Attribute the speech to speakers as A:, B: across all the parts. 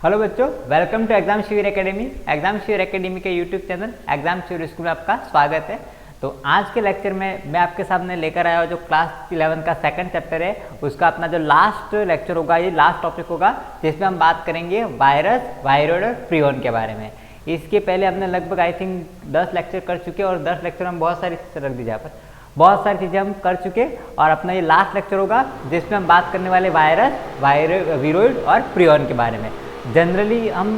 A: Hello बच्चों, welcome to exam शिविर academy. Exam शिविर एकेडमी के यूट्यूब चैनल एग्जाम शिविर स्कूल में आपका स्वागत है। तो आज के लेक्चर में मैं आपके सामने लेकर आया हूँ जो क्लास 11 का सेकंड चैप्टर है, उसका अपना जो लास्ट लेक्चर होगा, ये लास्ट टॉपिक होगा जिसमें हम बात करेंगे वायरस, वायरोइड और प्रियन के बारे में। इसके पहले हमने लगभग आई थिंक 10 लेक्चर कर चुके और 10 लेक्चर में बहुत सारी रख दीजिए यहाँ पर, बहुत सारी चीज़ें हम कर चुके और अपना ये लास्ट लेक्चर होगा जिसमें हम बात करने वाले वायरस, वायरोइड और प्रियन के बारे में। जनरली हम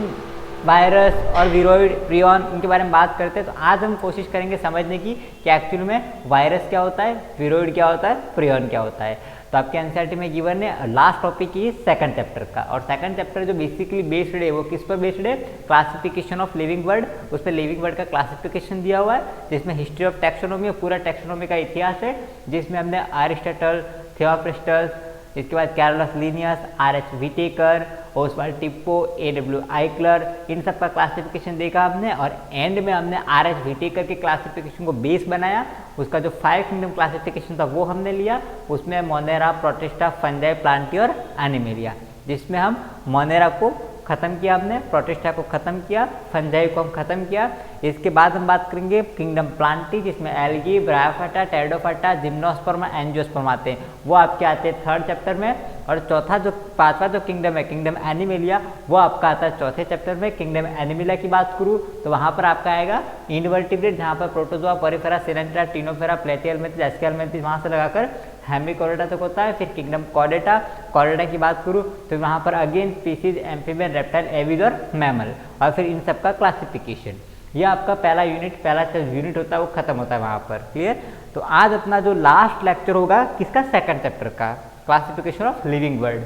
A: वायरस और विरोइड, प्रियन इनके बारे में बात करते हैं, तो आज हम कोशिश करेंगे समझने की कि एक्चुअली में वायरस क्या होता है, विरोइड क्या होता है, प्रियन क्या होता है। तो आपके एनसीईआरटी में गिवन है लास्ट टॉपिक ही सेकंड चैप्टर का, और सेकंड चैप्टर जो बेसिकली बेस्ड है वो किस पर बेस्ड है, क्लासिफिकेशन ऑफ लिविंग वर्ड। उस पर लिविंग वर्ड का क्लासिफिकेशन दिया हुआ है जिसमें हिस्ट्री ऑफ टैक्सोनॉमी, पूरा टैक्सोनॉमी का इतिहास है जिसमें हमने एरिस्टोटल, थियोफ्रास्टस, इसके बाद Carolus Linnaeus, R H. Whittaker, Oswald Tippo, A W. Eichler, इन सब का क्लासिफिकेशन देखा हमने। और एंड में हमने आर.एच. व्हिटेकर के क्लासिफिकेशन को बेस बनाया, उसका जो 5 किंगडम क्लासिफिकेशन था वो हमने लिया। उसमें मोनेरा, प्रोटिस्टा, फंजाई, प्लांटी और एनिमेलिया, जिसमें हम मोनेरा को खत्म किया, हमने प्रोटिस्टा को खत्म किया, फंजाई को हम खत्म किया। इसके बाद हम बात करेंगे किंगडम प्लांटी, जिसमें एल्गी, ब्रायोफाइटा, टेरिडोफाइटा, जिम्नोस्पर्मा, एंजियोस्पर्मा आते हैं, वो आपके आते हैं थर्ड चैप्टर में। और चौथा जो पांचवा जो किंगडम है, किंगडम एनिमेलिया, वो आपका आता है चौथे चैप्टर में। किंगडम एनिमेलिया की बात करूँ तो वहाँ पर आपका आएगा इनवर्टिब्रेट, जहाँ पर प्रोटोजोआ, पॉरीफेरा, सिलेंट्रा, टिनोफेरा, प्लेटिहेल्मिंथेस, एस्केल्मिंथेस वहाँ से लगाकर हेमिकोर्डेटा तक होता है। फिर किंगडम कॉर्डेटा, कॉर्डेटा की बात करूँ तो वहाँ पर again species, amphibian, reptile, Avid और मैमल, और फिर इन सब का क्लासिफिकेशन। ये आपका पहला यूनिट, पहला यूनिट होता है वो खत्म होता है वहाँ पर। क्लियर? तो आज अपना जो लास्ट लेक्चर होगा किसका, सेकंड चैप्टर का, क्लासिफिकेशन ऑफ लिविंग वर्ड,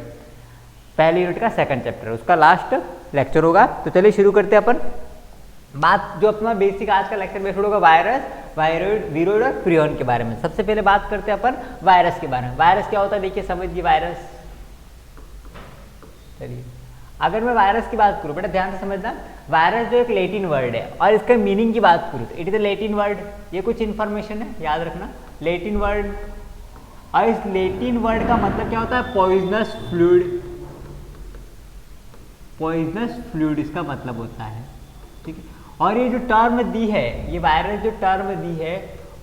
A: पहले यूनिट का सेकंड चैप्टर, उसका लास्ट लेक्चर होगा। तो चलिए शुरू करते हैं अपन बात। जो अपना बेसिक आज का लेक्चर बेस्ड होगा वायरस, वायरोइड, विरोइड और प्रियन के बारे में। सबसे पहले बात करते हैं अपन वायरस के बारे में। वायरस क्या होता है देखिए, समझिए वायरस। चलिए अगर मैं वायरस की बात करूं, बेटा ध्यान से समझना, वायरस जो एक लैटिन वर्ड है और इसका मीनिंग की बात करूं तो it is a Latin word. ये कुछ इंफॉर्मेशन है, याद रखना, लैटिन वर्ड। और इस लैटिन वर्ड का मतलब क्या होता है, पॉइजनस फ्लूइड। पॉइजनस फ्लूइड इसका मतलब होता है, ठीक है। और ये जो टर्म दी है, ये वायरस जो टर्म दी है,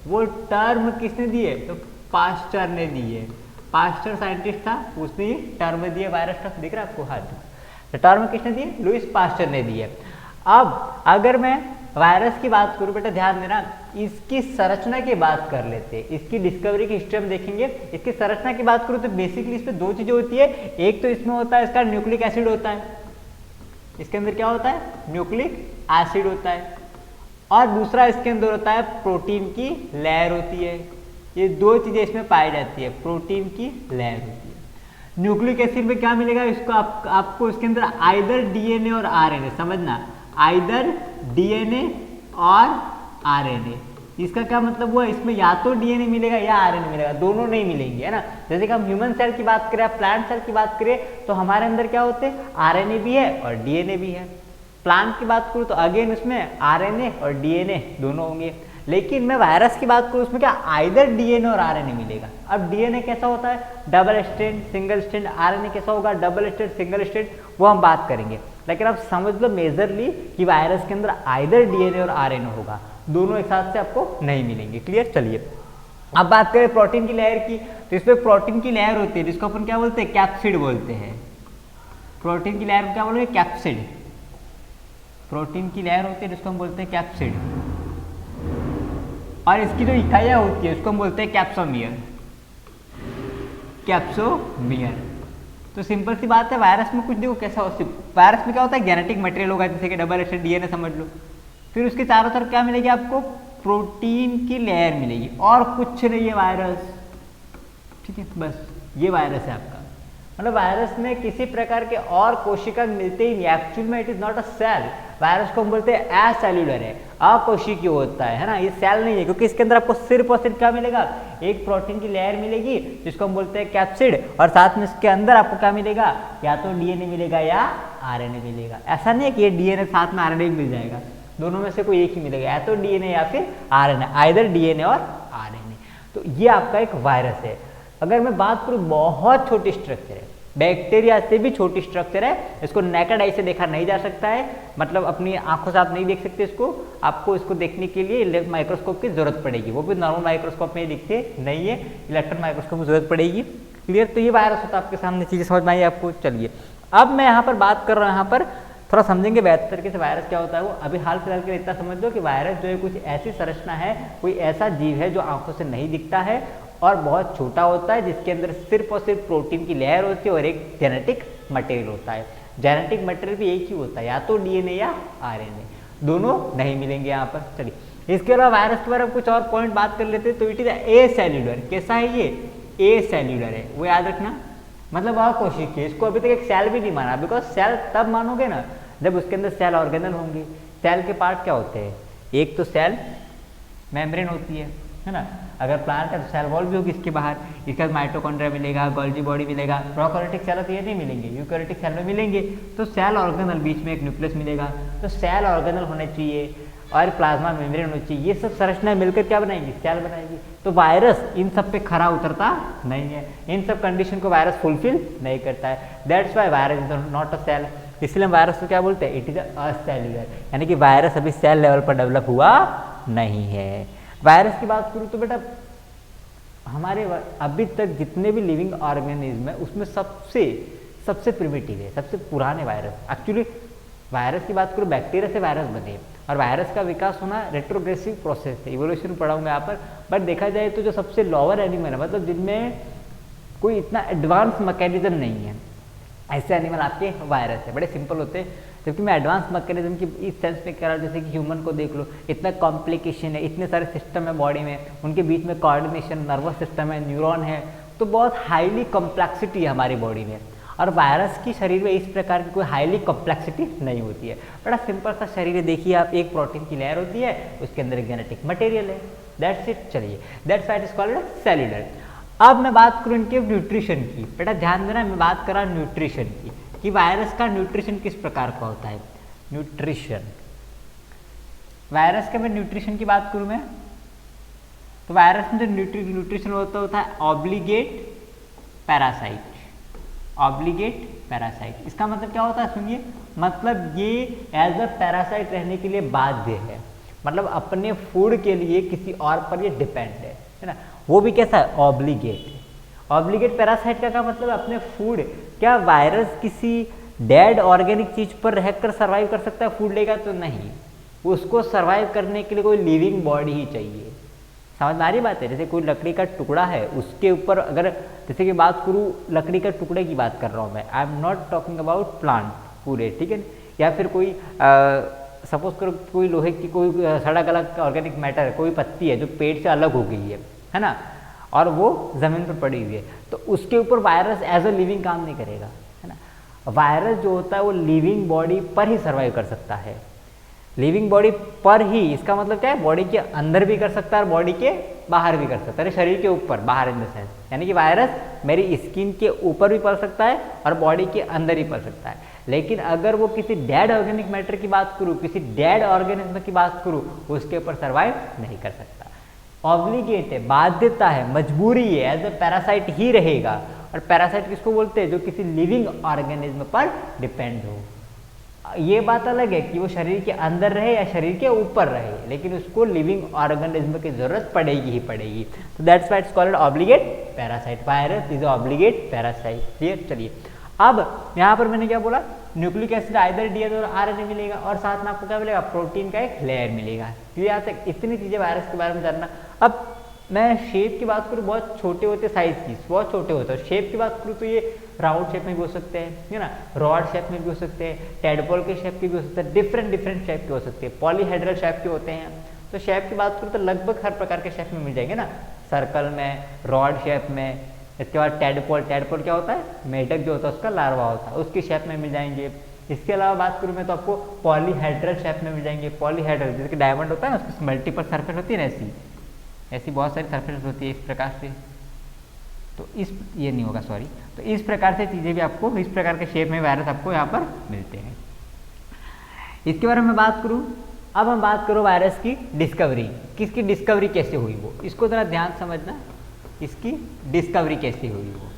A: वो टर्म किसने दी है, तो पास्चर ने दी है। पास्चर साइंटिस्ट था, उसने ये टर्म दी है वायरस टर्म, दिख रहा है आपको हाथ, तो टर्म किसने दी है, लुईस पास्चर ने दी है। अब अगर मैं वायरस की बात करूं, बेटा ध्यान देना, इसकी संरचना की बात कर लेते हैं, इसकी डिस्कवरी की हिस्ट्री हम देखेंगे। इसकी संरचना की बात करूं तो बेसिकली इसमें दो चीजें होती है। एक तो इसमें होता है इसका न्यूक्लिक एसिड होता है, इसके अंदर क्या होता है, न्यूक्लिक एसिड होता है। और दूसरा इसके अंदर होता है प्रोटीन की लेयर होती है। ये दो चीजें इसमें पाई जाती है, प्रोटीन की लेयर होती है। न्यूक्लिक एसिड में क्या मिलेगा इसको, आपको इसके अंदर आइदर डीएनए और आरएनए, समझना, आइदर डीएनए और आरएनए। इसका क्या मतलब हुआ, इसमें या तो डीएनए मिलेगा या आरएनए मिलेगा, दोनों नहीं मिलेंगे, है ना। जैसे कि हम ह्यूमन सेल की बात करें, प्लांट सेल की बात करें, तो हमारे अंदर क्या होते हैं, आरएनए भी है और डीएनए भी है। प्लांट की बात करूँ तो अगेन उसमें आरएनए और डीएनए दोनों होंगे। लेकिन मैं वायरस की बात करूँ, उसमें क्या आइदर डीएनए और आरएनए मिलेगा। अब डीएनए कैसा होता है, double strand, single strand. RNA कैसा होगा, डबल स्ट्रैंड, सिंगल स्ट्रैंड, वो हम बात करेंगे। लेकिन आप समझ लो मेजरली कि वायरस के अंदर आइदर डीएनए और आरएनए होगा, दोनों एक साथ से आपको नहीं मिलेंगे। क्लियर? चलिए अब बात करें प्रोटीन की लेयर की, तो इसमें प्रोटीन की लेयर होती है जिसको अपन क्या बोलते हैं, कैप्सिड बोलते हैं। प्रोटीन की लेयर क्या बोलोगे, कैप्सिड। प्रोटीन की लेयर होती है जिसको हम बोलते हैं कैप्सिड, और इसकी जो इकाइयां होती है उसको हम बोलते हैं कैप्सोमियर। कैप्सोमियर। तो सिंपल सी बात है, वायरस में कुछ देखो कैसा होता है, वायरस में क्या होता है, जेनेटिक मटेरियल होगा, जैसे कि डबल स्ट्रैंड डीएनए समझ लो। फिर उसके चारों तरफ क्या मिलेगी आपको, प्रोटीन की लेयर मिलेगी, और कुछ नहीं है वायरस, ठीक है, बस ये वायरस है आपका। मतलब वायरस में किसी प्रकार के और कोशिका मिलते ही नहीं, एक्चुअल में it is not a cell. Virus को हम बोलते हैं एसेल्युलर है, अकोशिकीय होता है ना, ये सेल नहीं है, क्योंकि इसके अंदर आपको सिर्फ और सिर्फ क्या मिलेगा, एक प्रोटीन की लेयर मिलेगी जिसको हम बोलते हैं कैप्सिड, और साथ में इसके अंदर आपको क्या मिलेगा, या तो डीएनए मिलेगा या आरएनए मिलेगा। ऐसा नहीं है कि ये डीएनए साथ में आरएनए मिल जाएगा, दोनों में से कोई एक ही मिलेगा, या तो डीएनए या फिर आरएनए, आइदर डीएनए और आरएनए। तो ये आपका एक वायरस है। अगर मैं बात करूँ, बहुत छोटी स्ट्रक्चर है, बैक्टीरिया से भी छोटी स्ट्रक्चर है, इसको नेकेड आई से देखा नहीं जा सकता है, मतलब अपनी आंखों से आप नहीं देख सकते इसको, आपको इसको देखने के लिए माइक्रोस्कोप की जरूरत पड़ेगी, वो भी नॉर्मल माइक्रोस्कोप में दिखते नहीं है, इलेक्ट्रॉन माइक्रोस्कोप की जरूरत पड़ेगी। क्लियर? तो ये वायरस होता है आपके सामने, चीज़ें समझ में आई आपको। चलिए अब मैं यहाँ पर बात कर रहा हूँ, यहाँ पर थोड़ा समझेंगे बेहतर तरीके से वायरस क्या होता है वो। अभी हाल फिलहाल के लिए इतना समझ लो कि वायरस जो है कुछ ऐसी संरचना है, कोई ऐसा जीव है जो आंखों से नहीं दिखता है और बहुत छोटा होता है, जिसके अंदर सिर्फ और सिर्फ प्रोटीन की लेयर होती है और एक जेनेटिक मटेरियल होता है। जेनेटिक मटेरियल भी एक ही होता है, या तो डीएनए या आरएनए, दोनों नहीं मिलेंगे यहाँ पर। चलिए इसके अलावा वायरस के बारे में कुछ और पॉइंट बात कर लेते हैं। तो इट इज ए सेल्यूलर। कैसा है ये? ए सेल्यूलर है, वो याद रखना, मतलब अकोशिकीय। इसको अभी तक एक सेल भी नहीं माना, बिकॉज सेल तब मानोगे ना जब उसके अंदर सेल ऑर्गेनल होंगे। सेल के पार्ट क्या होते हैं? एक तो सेल मेम्ब्रेन होती है ना, अगर प्लांट है तो सेल वॉल भी होगी इसके बाहर, इसके बाद माइटोकॉन्ड्रिया मिलेगा, गोल्जी बॉडी मिलेगा। प्रोकैरियोटिक सेल तो ये नहीं मिलेंगे, यूकैरियोटिक सेल में मिलेंगे। तो सेल ऑर्गेनल, बीच में एक न्यूक्लियस मिलेगा, तो सेल ऑर्गेनल होने चाहिए और प्लाज्मा मेम्ब्रेन होनी चाहिए। ये सब संरचनाएं मिलकर क्या बनाएगी? सेल बनाएगी। तो वायरस इन सब पे खरा उतरता नहीं है, इन सब कंडीशन को वायरस फुलफिल नहीं करता है। That's why virus is not a cell. इसलिए हम वायरस को क्या बोलते हैं? इट इज अ सेल्यूलर, यानी कि वायरस अभी सेल लेवल पर डेवलप हुआ नहीं है। वायरस की बात करूँ तो बेटा हमारे अभी तक जितने भी लिविंग ऑर्गेनिज्म है उसमें सबसे प्रिमिटिव है, सबसे पुराने वायरस। एक्चुअली वायरस की बात करूँ, बैक्टीरिया से वायरस बने और वायरस का विकास होना रेट्रोग्रेसिव प्रोसेस है, इवोल्यूशन पढ़ाऊंगा यहाँ पर। बट देखा जाए तो जो सबसे लोअर एनिमल है, मतलब जिनमें कोई इतना एडवांस मैकेनिज्म नहीं है, ऐसे एनिमल आपके वायरस है, बड़े सिंपल होते हैं। जबकि मैं एडवांस मैकेनिज्म की इस सेंस में कह रहा हूँ, जैसे कि ह्यूमन को देख लो, इतना कॉम्प्लिकेशन है, इतने सारे सिस्टम है बॉडी में, उनके बीच में कोऑर्डिनेशन, नर्वस सिस्टम है, न्यूरॉन है, तो बहुत हाईली कॉम्प्लेक्सिटी है हमारी बॉडी में। और वायरस की शरीर में इस प्रकार की कोई हाईली कॉम्प्लेक्सिटी नहीं होती है, बड़ा सिंपल सा शरीर है। देखिए आप, एक प्रोटीन की लेयर होती है, उसके अंदर एक जेनेटिक मटेरियल है, दैट्स इट। चलिए that's why it is called cellular. अब मैं बात करूँ इनके न्यूट्रिशन की। बेटा ध्यान देना, मैं बात कर रहा हूँ न्यूट्रिशन की, कि वायरस का न्यूट्रिशन किस प्रकार का होता है। न्यूट्रिशन, वायरस के मैं न्यूट्रिशन की बात करूँ मैं, तो वायरस में जो न्यूट्रिशन होता है ऑब्लिगेट पैरासाइट। ऑब्लिगेट पैरासाइट, इसका मतलब क्या होता है? सुनिए, मतलब ये एज अ पैरासाइट रहने के लिए बाध्य है, मतलब अपने फूड के लिए किसी और पर ये डिपेंड है ना। वो भी कैसा है? ऑब्लिगेट। ऑब्लिगेट पैरासाइट का क्या मतलब? अपने फूड। क्या वायरस किसी डेड ऑर्गेनिक चीज पर रहकर सर्वाइव कर सकता है? फूड लेगा तो नहीं, उसको सर्वाइव करने के लिए कोई लिविंग बॉडी ही चाहिए। समझ में आ रही बात है? जैसे कोई लकड़ी का टुकड़ा है, उसके ऊपर अगर जैसे कि बात करूँ, लकड़ी का टुकड़े की बात कर रहा हूँ मैं, आई am not talking about plant पूरे, ठीक है। या फिर कोई सपोज करो कोई लोहे की कोई सड़ा गला ऑर्गेनिक मैटर है, कोई पत्ती है जो पेड़ से अलग हो गई है ना, और वो जमीन पर पड़ी हुई है, तो उसके ऊपर वायरस एज अ लिविंग काम नहीं करेगा, है ना। वायरस जो होता है वो लिविंग बॉडी पर ही सर्वाइव कर सकता है, लिविंग बॉडी पर ही। इसका मतलब क्या है? बॉडी के अंदर भी कर सकता है और बॉडी के बाहर भी कर सकता है, शरीर के ऊपर, बाहर इन द सेंस, यानी कि वायरस मेरी स्किन के ऊपर भी पड़ सकता है और बॉडी के अंदर ही पड़ सकता है। लेकिन अगर वो किसी डेड ऑर्गेनिक मैटर की बात करूँ, किसी डेड ऑर्गेनिज्म की बात करूँ, उसके ऊपर सर्वाइव नहीं कर सकता। ऑब्लिगेट है, बाध्यता है, मजबूरी है, एज ए पैरासाइट ही रहेगा। और पैरासाइट किसको बोलते हैं? जो किसी लिविंग ऑर्गेनिज्म पर डिपेंड हो। ये बात अलग है कि वो शरीर के अंदर रहे या शरीर के ऊपर रहे, लेकिन उसको लिविंग ऑर्गेनिज्म की जरूरत पड़ेगी ही पड़ेगी। तो that's why it's called obligate parasite. Virus is obligate parasite. Clear? चलिए अब यहाँ पर मैंने क्या बोला? न्यूक्लिक एसिड आइदर डीएनए और आरएनए मिलेगा और साथ में आपको क्या मिलेगा? प्रोटीन का एक लेयर मिलेगा। क्लियर? आज तक इतनी चीजें वायरस के बारे में जानना। अब मैं शेप की बात करूँ, बहुत छोटे होते साइज की, बहुत छोटे होते हैं। शेप की बात करूँ तो ये राउंड शेप में भी हो सकते हैं, है ना, रॉड शेप में भी हो सकते हैं, टेडपोल के शेप के भी हो सकते हैं, डिफरेंट शेप के हो सकते हैं, पॉलीहेड्रल शेप के होते हैं। तो शेप की बात करूँ तो लगभग हर प्रकार के शेप में मिल जाएंगे ना, सर्कल में, रॉड शेप में। इसके बाद टेडपोल क्या होता है? मेढक जो होता है उसका लार्वा होता है, उसकी शेप में मिल जाएंगे। इसके अलावा बात करूँ मैं तो आपको पॉलीहेड्रल शेप में मिल जाएंगे। पॉलीहेड्रल जैसे कि डायमंड होता है ना, उसकी मल्टीपल सरफेस होती है ना, ऐसी बहुत सारी सरफेस होती है इस प्रकार से। तो ये नहीं होगा, सॉरी। तो इस प्रकार से चीज़ें भी आपको इस प्रकार के शेप में वायरस आपको यहाँ पर मिलते हैं। इसके बारे में बात करूँ, अब हम बात करो वायरस की डिस्कवरी। किसकी डिस्कवरी कैसे हुई वो, इसको ज़रा ध्यान समझना, इसकी डिस्कवरी कैसे हुई वो।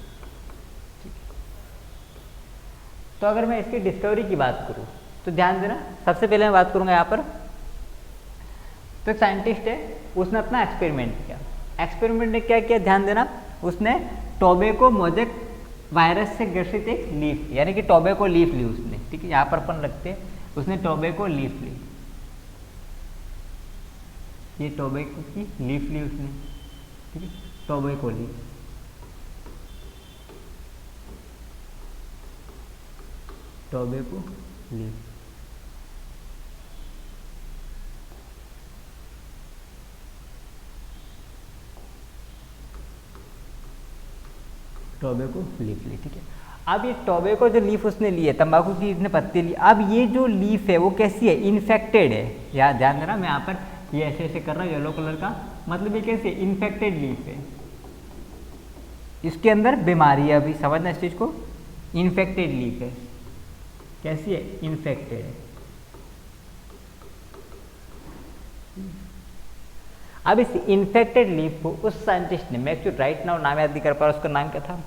A: तो अगर मैं इसकी डिस्कवरी की बात करूँ तो ध्यान देना, सबसे पहले मैं बात करूँगा यहाँ पर। तो एक साइंटिस्ट है, उसने अपना एक्सपेरिमेंट किया। एक्सपेरिमेंट ने क्या किया, ध्यान देना, उसने टोबैको मोज़ेक वायरस से ग्रसित एक लीफ, यानी कि टोबैको लीफ ली उसने, ठीक है, यहाँ पर अपन रखते हैं, उसने टोबैको लीफ ली, ये टोबैको की लीफ ली उसने, ठीक है, tobacco leaf, tobacco leaf, tobacco leaf ली, ठीक है। अब ये टोबैको जो लीफ उसने ली है, तंबाकू की इसने पत्ती ली, अब ये जो लीफ है वो कैसी है, इन्फेक्टेड है। यार ध्यान देना, मैं यहाँ पर ये ऐसे ऐसे कर रहा हूँ येलो कलर का, मतलब ये कैसी है, इन्फेक्टेड लीफ है, इसके अंदर बीमारी है। अभी समझना इस चीज़ को, इन्फेक्टेड लीफ है, कैसी है, इन्फेक्टेड है। अब इस इन्फेक्टेड लीफ को उस साइंटिस्ट ने, मैं एक्चुअली राइट नाउ नाम याद नहीं कर पा रहा, उसका नाम क्या था,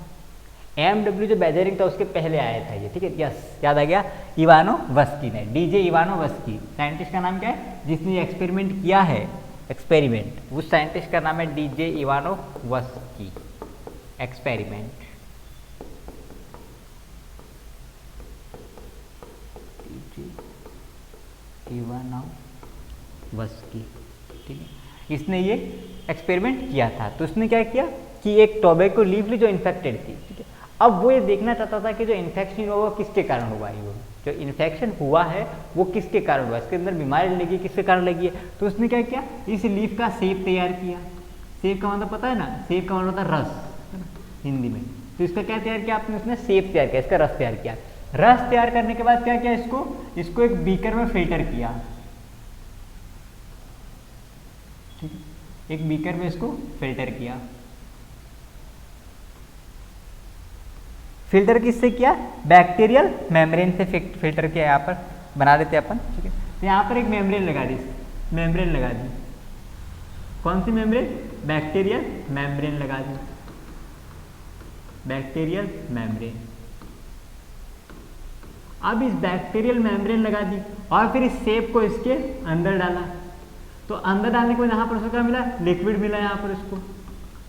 A: AMW जो बेजरिंग था उसके पहले आया था ये, ठीक है, यस याद आ गया, इवानोवस्की ने, DJ इवानोवस्की, साइंटिस्ट का नाम क्या है जिसने एक्सपेरिमेंट किया है, एक्सपेरिमेंट, उस साइंटिस्ट का नाम है DJ इवानोवस्की, एक्सपेरिमेंट, इवानोवस्की, ठीक है, इसने ये एक्सपेरिमेंट किया था। तो उसने क्या किया कि एक टोबैको लीफ ली जो इन्फेक्टेड थी, ठीक है। अब वो ये देखना चाहता था कि जो इन्फेक्शन हुआ वो किसके कारण हुआ है, जो इन्फेक्शन हुआ है वो किसके कारण हुआ, इसके अंदर बीमारी लगी किसके कारण लगी है। तो उसने क्या किया, इस लीफ का सेब तैयार किया। सेब का मतलब पता है ना, सेब का मतलब होता है रस हिंदी में। तो इसका क्या तैयार किया आपने, उसने सेब तैयार किया, इसका रस तैयार किया। रस तैयार करने के बाद क्या किया, इसको एक बीकर में फिल्टर किया, ठीक है, एक बीकर में इसको फिल्टर किया। फिल्टर किससे किया, बैक्टीरियल मेम्ब्रेन से फिल्टर किया, यहाँ पर बना देते अपन, ठीक है। तो यहाँ पर एक मेम्ब्रेन लगा दी, मेम्ब्रेन लगा दी, कौन सी मेम्ब्रेन, बैक्टीरियल मेम्ब्रेन लगा दी, बैक्टीरियल मेम्ब्रेन। अब इस बैक्टीरियल मेम्ब्रेन लगा दी और फिर इस सेब को इसके अंदर डाला। तो अंदर डालने के बाद यहाँ पर उसको क्या मिला, लिक्विड मिला यहाँ पर इसको।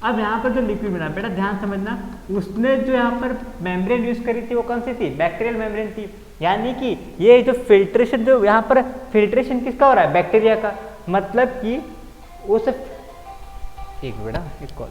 A: अब यहाँ पर जो लिक्विड मिला, बेटा ध्यान समझना, उसने जो यहाँ पर मेम्ब्रेन यूज करी थी वो कौन सी थी, बैक्टीरियल मेम्ब्रेन थी। यानी कि ये जो फिल्ट्रेशन, जो यहाँ पर फिल्ट्रेशन किसका हो रहा है, बैक्टीरिया का, मतलब कि उस, एक बेटा एक कॉल,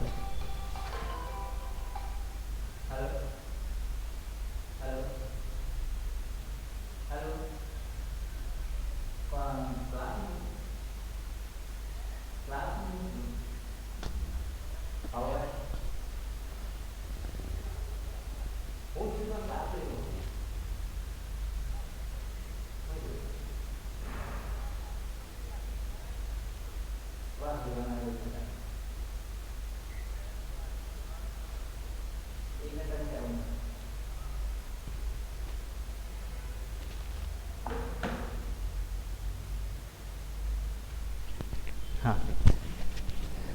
A: हाँ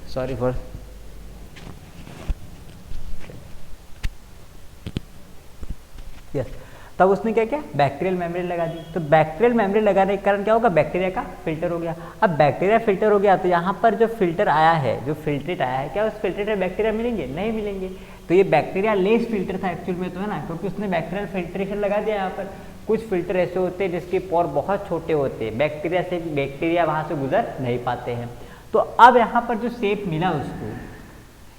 A: सॉरी फॉर, यस। तब उसने क्या किया, बैक्टीरियल मेम्ब्रेन लगा दी। तो बैक्टीरियल मेम्ब्रेन लगाने के कारण क्या होगा, बैक्टीरिया का फिल्टर हो गया। अब बैक्टीरिया फिल्टर हो गया तो यहाँ पर जो फिल्टर आया है, जो फिल्ट्रेट आया है, क्या उस फिल्ट्रेट में बैक्टीरिया मिलेंगे, नहीं मिलेंगे। तो ये बैक्टीरिया लेस फिल्टर था एक्चुअल में, तो है ना, क्योंकि उसने बैक्टीरियल फिल्ट्रेशन लगा दिया यहाँ पर। कुछ फिल्टर ऐसे होते हैं जिसके पोर बहुत छोटे होते हैं, बैक्टीरिया वहाँ से गुजर नहीं पाते हैं। तो अब यहाँ पर जो शेप मिला उसको,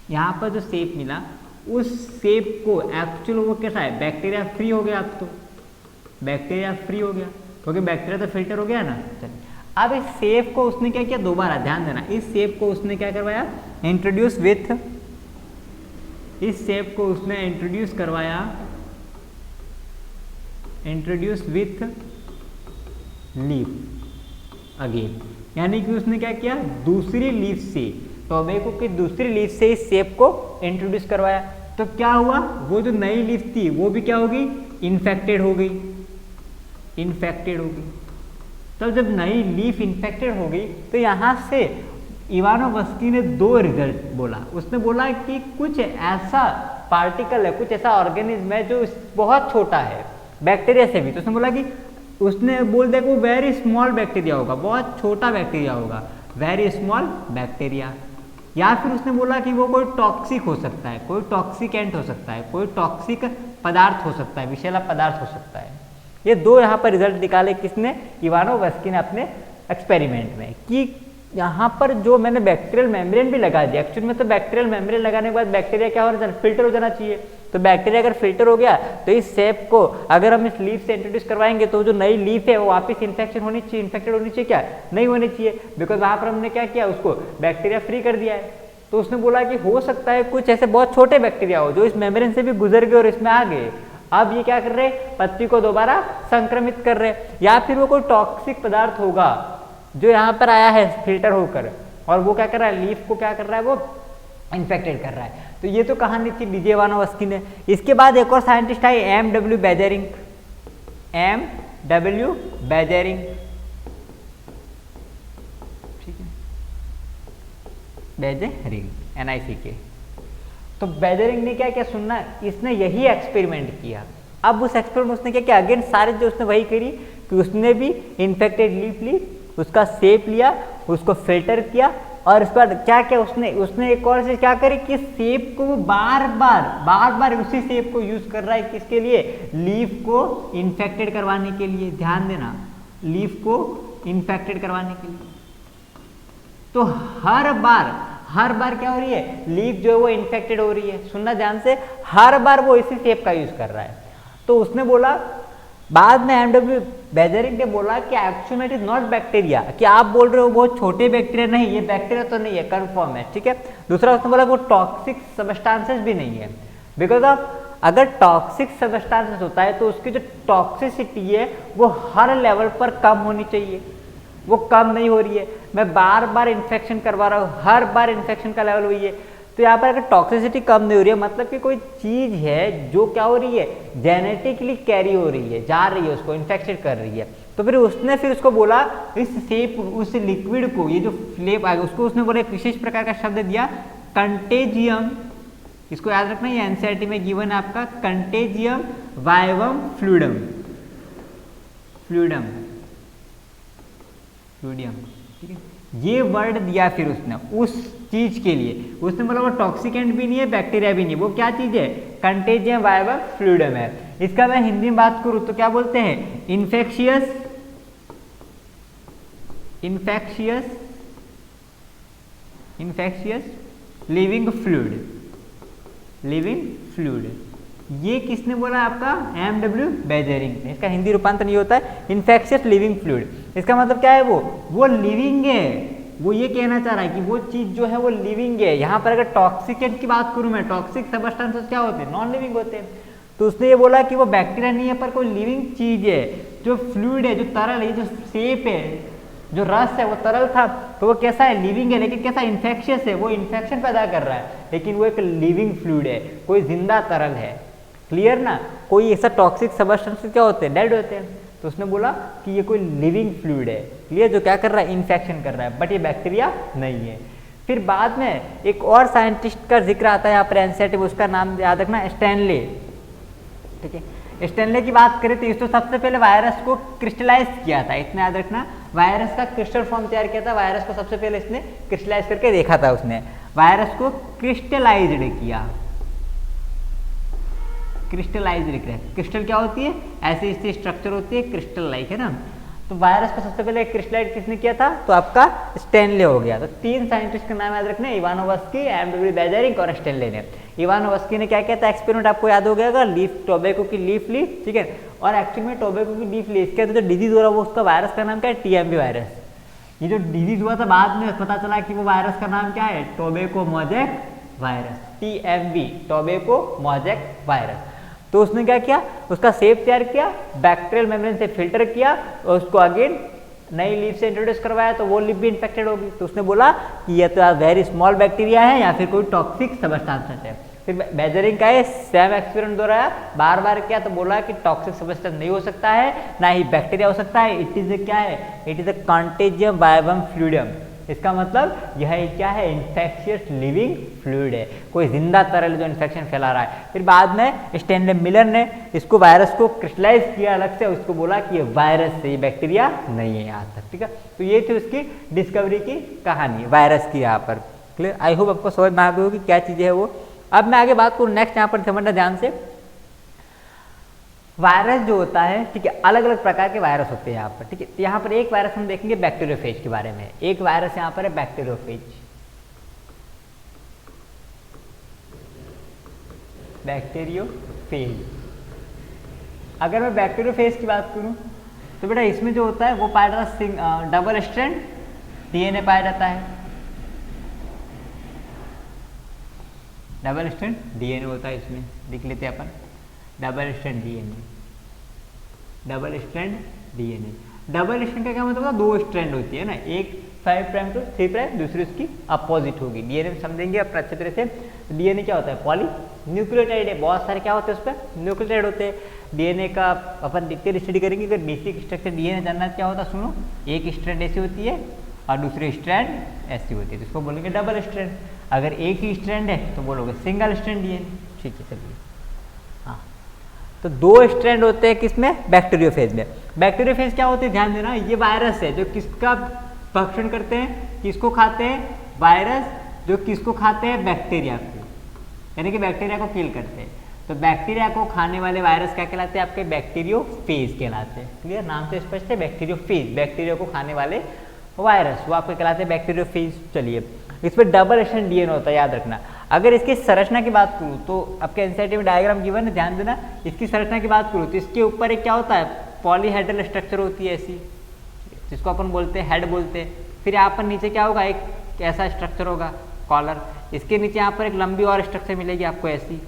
A: यहाँ पर जो शेप मिला, उस शेप को एक्चुअल वो कैसा है, बैक्टीरिया फ्री हो गया। अब तो बैक्टीरिया फ्री हो गया क्योंकि बैक्टीरिया तो फिल्टर हो गया ना। चलिए अब इस शेप को उसने क्या किया, दोबारा ध्यान देना, इस शेप को उसने क्या करवाया, इंट्रोड्यूस विथ, इस शेप को उसने इंट्रोड्यूस करवाया, इंट्रोड्यूस विथ लीफ अगेन। यानी कि उसने क्या किया, दूसरी लीफ से, टोबैको की दूसरी लीफ से इस शेप को इंट्रोड्यूस करवाया। तो क्या हुआ, वो जो नई लीफ थी वो भी क्या हो गई, इन्फेक्टेड हो गई, इन्फेक्टेड हो गई। तो जब नई लीफ इन्फेक्टेड हो गई तो यहाँ से इवानोवस्की ने दो रिजल्ट बोला। उसने बोला कि कुछ ऐसा पार्टिकल है, कुछ ऐसा ऑर्गेनिज्म है जो बहुत छोटा है, बैक्टीरिया से भी। तो उसने बोला कि उसने बोल दिया कि वो वेरी स्मॉल बैक्टीरिया होगा, बहुत छोटा बैक्टीरिया होगा, वेरी स्मॉल बैक्टीरिया। या फिर उसने बोला कि वो कोई टॉक्सिक हो सकता है, कोई टॉक्सिकेंट हो सकता है, कोई टॉक्सिक पदार्थ हो सकता है, विषैला पदार्थ हो सकता है। ये दो यहाँ पर रिजल्ट निकाले किसने, इवानोवस्की ने अपने एक्सपेरिमेंट में, कि यहाँ पर जो मैंने बैक्टीरियल मेम्ब्रेन भी लगा दिया, एक्चुअली में तो बैक्टीरियल मेम्ब्रेन लगाने के बाद बैक्टीरिया क्या होना चाहिए, फिल्टर हो जाना चाहिए। तो बैक्टीरिया अगर फिल्टर हो गया तो इस सेप को अगर हम इस लीफ से इंट्रोड्यूस करवाएंगे तो जो नई लीफ है वो वापस इन्फेक्शन होनी चाहिए, इन्फेक्टेड होनी चाहिए, क्या नहीं होनी चाहिए, बिकॉज वहाँ पर हमने क्या किया, उसको बैक्टीरिया फ्री कर दिया है। तो उसने बोला कि हो सकता है कुछ ऐसे बहुत छोटे बैक्टीरिया हो जो इस मेम्ब्रेन से भी गुजर गए और इसमें आ गए, अब ये क्या कर रहे हैं, पत्ती को दोबारा संक्रमित कर रहे हैं। या फिर वो कोई टॉक्सिक पदार्थ होगा जो यहाँ पर आया है फिल्टर होकर, और वो क्या कर रहा है, लीफ को क्या कर रहा है, वो इन्फेक्टेड कर रहा है। तो ये तो कहानी थी डीजे इवानोवस्की ने। इसके बाद एक और साइंटिस्ट आए, एम.डब्ल्यू. बेजेरिंग, एम.डब्ल्यू. बेजेरिंग, ठीक है, बेजेरिंग, NICK। तो बेजेरिंग ने क्या क्या सुनना, इसने यही एक्सपेरिमेंट किया। अब उस एक्सपेरिमेंट उसने क्या किया, अगेन सारे जो उसने वही करी कि उसने भी इन्फेक्टेड लीफ ली, उसका सेप लिया, उसको फिल्टर किया, और उसके बाद क्या क्या उसने एक और चीज क्या करी कि सेप को वो बार बार उसी सेप को यूज कर रहा है, किसके लिए, लीफ को इन्फेक्टेड करवाने के लिए। ध्यान देना, लीफ को इन्फेक्टेड करवाने के लिए। तो हर बार क्या हो रही है, लीफ जो है वो इन्फेक्टेड हो रही है, सुनना ध्यान से, हर बार वो इसी सेप का यूज कर रहा है। तो उसने बोला, बाद में एम.डब्ल्यू. बेजेरिंग ने बोला कि actually it is not bacteria, कि आप बोल रहे हो बहुत छोटे बैक्टीरिया, नहीं, ये बैक्टीरिया तो नहीं है, कंफर्म है, ठीक है। दूसरा उसने बोला वो टॉक्सिक सबस्टांसेस भी नहीं है, बिकॉज ऑफ अगर टॉक्सिक सबस्टांसेस होता है तो उसकी जो टॉक्सिसिटी है वो हर लेवल पर कम होनी चाहिए, वो कम नहीं हो रही है। मैं बार इन्फेक्शन करवा रहा हूँ, हर बार इन्फेक्शन का लेवल वही है। तो यहाँ पर अगर टॉक्सिसिटी कम नहीं हो रही है, मतलब कि कोई चीज है जो क्या हो रही है, जेनेटिकली कैरी हो रही है, जा रही है, उसको इन्फेक्शन कर रही है। तो फिर उसको बोला इस सेप, उस लिक्विड को, ये जो फ्लेप आएगा उसको उसने बोला एक विशेष प्रकार का शब्द दिया, कंटेजियम। इसको याद रखना, ये एनसीईआरटी में गिवन है आपका, कंटेजियम वाइवम फ्लूइडम, ठीक है, ये वर्ड दिया फिर उसने उस चीज के लिए। उसने बोला वो टॉक्सिकेंट भी नहीं है, बैक्टीरिया भी नहीं, वो क्या चीज है, कंटेजियम वाइवम फ्लूइडम है। इसका मैं हिंदी में बात करूं तो क्या बोलते हैं, इन्फेक्शियस लिविंग फ्लूइड। ये किसने बोला, आपका एम.डब्ल्यू. बेजेरिंग ने। इसका हिंदी रूपांतर नहीं होता है इन्फेक्शियस लिविंग फ्लूइड। इसका मतलब क्या है, वो लिविंग है, वो ये कहना चाह रहा है कि वो चीज जो है वो लिविंग है। यहाँ पर अगर टॉक्सिकेंट की बात करूं मैं, टॉक्सिक सबस्टेंसेस क्या होते हैं, नॉन लिविंग होते हैं। तो उसने ये बोला कि वो बैक्टीरिया नहीं है पर कोई लिविंग चीज है, जो फ्लूइड है, जो तरल है, जो सेप है, जो रस है वो तरल था, तो वो कैसा है, लिविंग है, लेकिन कैसा, इन्फेक्शियस है, वो इन्फेक्शन पैदा कर रहा है, लेकिन वो एक लिविंग फ्लूइड है, कोई जिंदा तरल है। क्लियर ना, कोई ऐसा टॉक्सिक सबस्टेंसेस क्या होते हैं, डेड होते हैं। तो उसने बोला कि ये कोई लिविंग फ्लूइड है, क्लियर, जो क्या कर रहा है, इन्फेक्शन कर रहा है, बट ये बैक्टीरिया नहीं है। फिर बाद में एक और साइंटिस्ट का जिक्र आता है यहाँ पर एनसीईआरटी में, उसका नाम याद रखना, स्टैनले, ठीक है। स्टैनले की बात करें तो इसने सबसे पहले वायरस को क्रिस्टलाइज किया था, इतना याद रखना, वायरस का क्रिस्टल फॉर्म तैयार किया था, वायरस को सबसे पहले इसने क्रिस्टलाइज करके देखा था, उसने वायरस को क्रिस्टलाइज्ड किया। क्रिस्टल क्या होती है, ऐसी इसकी स्ट्रक्चर होती है, क्रिस्टल लाइक, है ना। तो वायरस को सबसे पहले क्रिस्टलाइज किसने किया था, तो आपका स्टैनले हो गया। तो तीन साइंटिस्ट के नाम याद रखने, इवानोवस्की, एम.डब्ल्यू. बेजेरिंग और स्टैनले ने। इवानोवस्की ने क्या किया था एक्सपेरिमेंट, आपको याद हो गया, टोबैको की लीफ ली, ठीक है, और एक्चुअली में टोबैको की लीफ ली, इसके जो डिजीज हो रहा है वो उसका वायरस का नाम क्या है, TMV वायरस। ये जो डिजीज हुआ था बाद में पता चला कि वो वायरस का नाम क्या है, tobacco mosaic virus, TMV, tobacco mosaic virus. तो उसने क्या किया, उसका सेप तैयार किया, बैक्टीरियल मेम्ब्रेन से फिल्टर किया, और उसको अगेन नई लीफ से इंट्रोड्यूस करवाया, तो वो लीफ भी इन्फेक्टेड होगी। तो उसने बोला कि ये तो वेरी स्मॉल बैक्टीरिया है या फिर कोई टॉक्सिक सबस्टेंस है। फिर बेजेरिंग का सेम एक्सपेरिमेंट दोहराया, बार किया, तो बोला कि टॉक्सिक सबस्टेंस नहीं हो सकता है, ना ही बैक्टीरिया हो सकता है, इट इज क्या है, it is a contagium vivum fluidum, इसका मतलब यह एक क्या है, इन्फेक्शियस लिविंग फ्लूइड है, कोई जिंदा तरल जो इन्फेक्शन फैला रहा है। फिर बाद में स्टैनले मिलर ने इसको वायरस को क्रिस्टलाइज किया अलग से, उसको बोला कि ये वायरस से, ये बैक्टीरिया नहीं है यहाँ तक, ठीक है। तो ये थी उसकी डिस्कवरी की कहानी वायरस की यहाँ पर। क्लियर, आई होप आपको समझ में आ गई होगी क्या चीज़ें है वो। अब मैं आगे बात करूँ नेक्स्ट, यहाँ पर समझना ध्यान से, वायरस जो होता है, ठीक है, अलग अलग प्रकार के वायरस होते हैं यहाँ पर, ठीक है। तो यहाँ पर एक वायरस हम देखेंगे बैक्टीरियोफेज के बारे में, एक वायरस यहाँ पर है बैक्टीरियोफेज, बैक्टीरियोफेज। अगर मैं बैक्टीरियोफेज की बात करूँ तो बेटा इसमें जो होता है वो पाया जाता है डबल स्ट्रैंड डीएनए पाया जाता है, डबल स्ट्रैंड डीएनए होता है इसमें, लिख लेते हैं अपन double strand DNA, double strand DNA. Double strand का क्या मतलब है, दो स्ट्रैंड होती है ना, एक 5 प्राइम टू 3 प्राइम, दूसरी उसकी अपोजिट होगी। डीएनए समझेंगे अपना अच्छे तरह से। डीएनए क्या होता है, पॉली न्यूक्लियोटाइड है, बहुत सारे क्या होते हैं उस पर न्यूक्लियोटाइड होते हैं। डीएनए का अपन डिटेल स्टडी करेंगे, अगर बेसिक स्ट्रक्चर डीएनए जानना क्या होता है सुनो, एक स्ट्रैंड ऐसी होती है और दूसरी स्ट्रैंड ऐसी होती है, तो इसको बोलेंगे डबल स्ट्रैंड। अगर एक ही स्ट्रैंड है तो बोलोगे सिंगल स्ट्रैंड डीएनए, ठीक है। चलिए हाँ, तो दो स्ट्रैंड होते हैं किसमें, बैक्टीरियोफेज में। बैक्टीरियोफेज क्या होते हैं, ध्यान देना, ये वायरस है जो किसका भक्षण करते हैं, किसको खाते हैं, वायरस जो किसको खाते हैं, बैक्टीरिया को, यानी कि बैक्टीरिया को किल करते हैं। तो बैक्टीरिया को खाने वाले वायरस क्या कहलाते हैं, आपके बैक्टीरियोफेज कहलाते हैं। क्लियर, नाम से स्पष्ट है, बैक्टीरियोफेज, बैक्टीरिया को खाने वाले वायरस वो आपके कहलाते हैं बैक्टीरियोफेज। चलिए, इसमें डबल स्ट्रैंड डीएनए होता है, याद रखना। अगर इसकी संरचना की बात करूँ तो आपके एनसीईआरटी में डायग्राम गिवन है, ध्यान देना। इसकी संरचना की बात करूँ तो इसके ऊपर एक क्या होता है, पॉलीहेड्रल स्ट्रक्चर होती है ऐसी, जिसको अपन बोलते हैं हेड बोलते हैं। फिर यहाँ पर नीचे क्या होगा, एक ऐसा स्ट्रक्चर होगा कॉलर, इसके नीचे यहाँ पर एक लंबी और स्ट्रक्चर मिलेगी आपको ऐसी,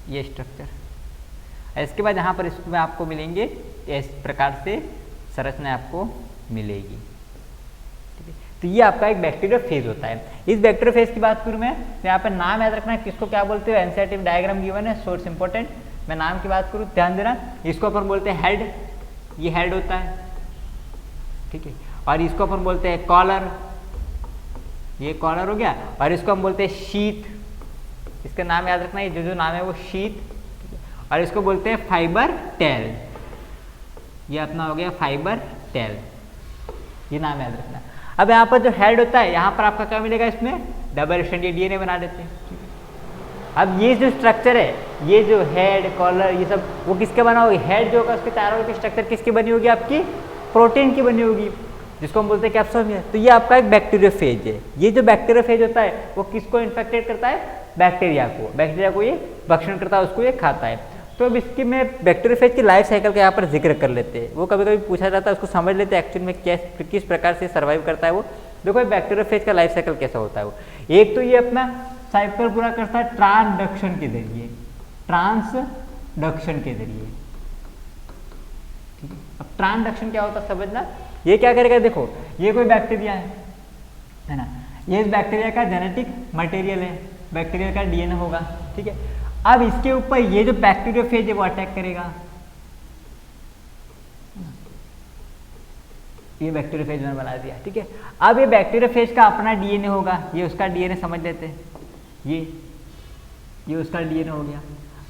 A: ये स्ट्रक्चर। इसके बाद यहाँ पर इसमें आपको मिलेंगे इस प्रकार से संरचना आपको मिलेगी, ठीक है। तो ये आपका एक बैक्टीरियोफेज होता है। इस बैक्टीरियोफेज की बात करूँ मैं तो यहाँ पर नाम याद रखना है, किसको क्या बोलते हो, एनसीईआरटी में डायग्राम गिवन है, सोर्स इंपॉर्टेंट। मैं नाम की बात करूँ ध्यान देना, इसको अपन बोलते हैं हेड, ये हेड होता है, ठीक है। और इसको अपन बोलते हैं कॉलर, ये कॉलर हो गया। और इसको हम बोलते हैं शीथ, इसका नाम याद रखना, ये जो नाम है वो शीथ। और इसको बोलते हैं फाइबर टेल, ये अपना हो गया फाइबर टेल, ये नाम याद रखना। अब यहाँ पर जो हेड होता है, यहाँ पर आपका क्या मिलेगा, इसमें डबल स्ट्रैंड डीएनए बना देते हैं। अब ये जो स्ट्रक्चर है, ये जो हेड कॉलर ये सब वो किसके बना होगी, हेड जो होगा उसके चारों की स्ट्रक्चर किसकी बनी होगी, आपकी प्रोटीन की बनी होगी, जिसको हम बोलते हैं कैप्सोमियर। तो ये आपका एक बैक्टीरियोफेज है। ये जो बैक्टीरियोफेज होता है वो किसको इन्फेक्टेड करता है, बैक्टीरिया को, बैक्टीरिया को ये भक्षण करता है, उसको ये खाता है। तो अब इसकी मैं बैक्टीरियोफेज की लाइफ साइकिल का यहाँ पर जिक्र कर लेते हैं। वो कभी कभी पूछा जाता है, उसको समझ लेते हैं एक्चुअल में किस प्रकार से सर्वाइव करता है वो। देखो बैक्टीरियोफेज का लाइफ साइकिल कैसा होता है वो, एक तो ये अपना साइकिल पूरा करता है ट्रांसडक्शन के जरिए, ट्रांसडक्शन के जरिए, ठीक है। अब ट्रांसडक्शन क्या होता है समझना, ये क्या करेगा, देखो ये कोई बैक्टीरिया है ना, ये इस बैक्टीरिया का जेनेटिक मटेरियल है, बैक्टीरिया का डीएनए होगा, ठीक है। अब इसके ऊपर ये जो बैक्टीरियोफेज है वो अटैक करेगा, ये बैक्टीरियोफेज ने बना दिया, ठीक है। अब ये बैक्टीरियोफेज का अपना डीएनए होगा, ये उसका डीएनए समझ लेते हैं, ये उसका डीएनए हो गया।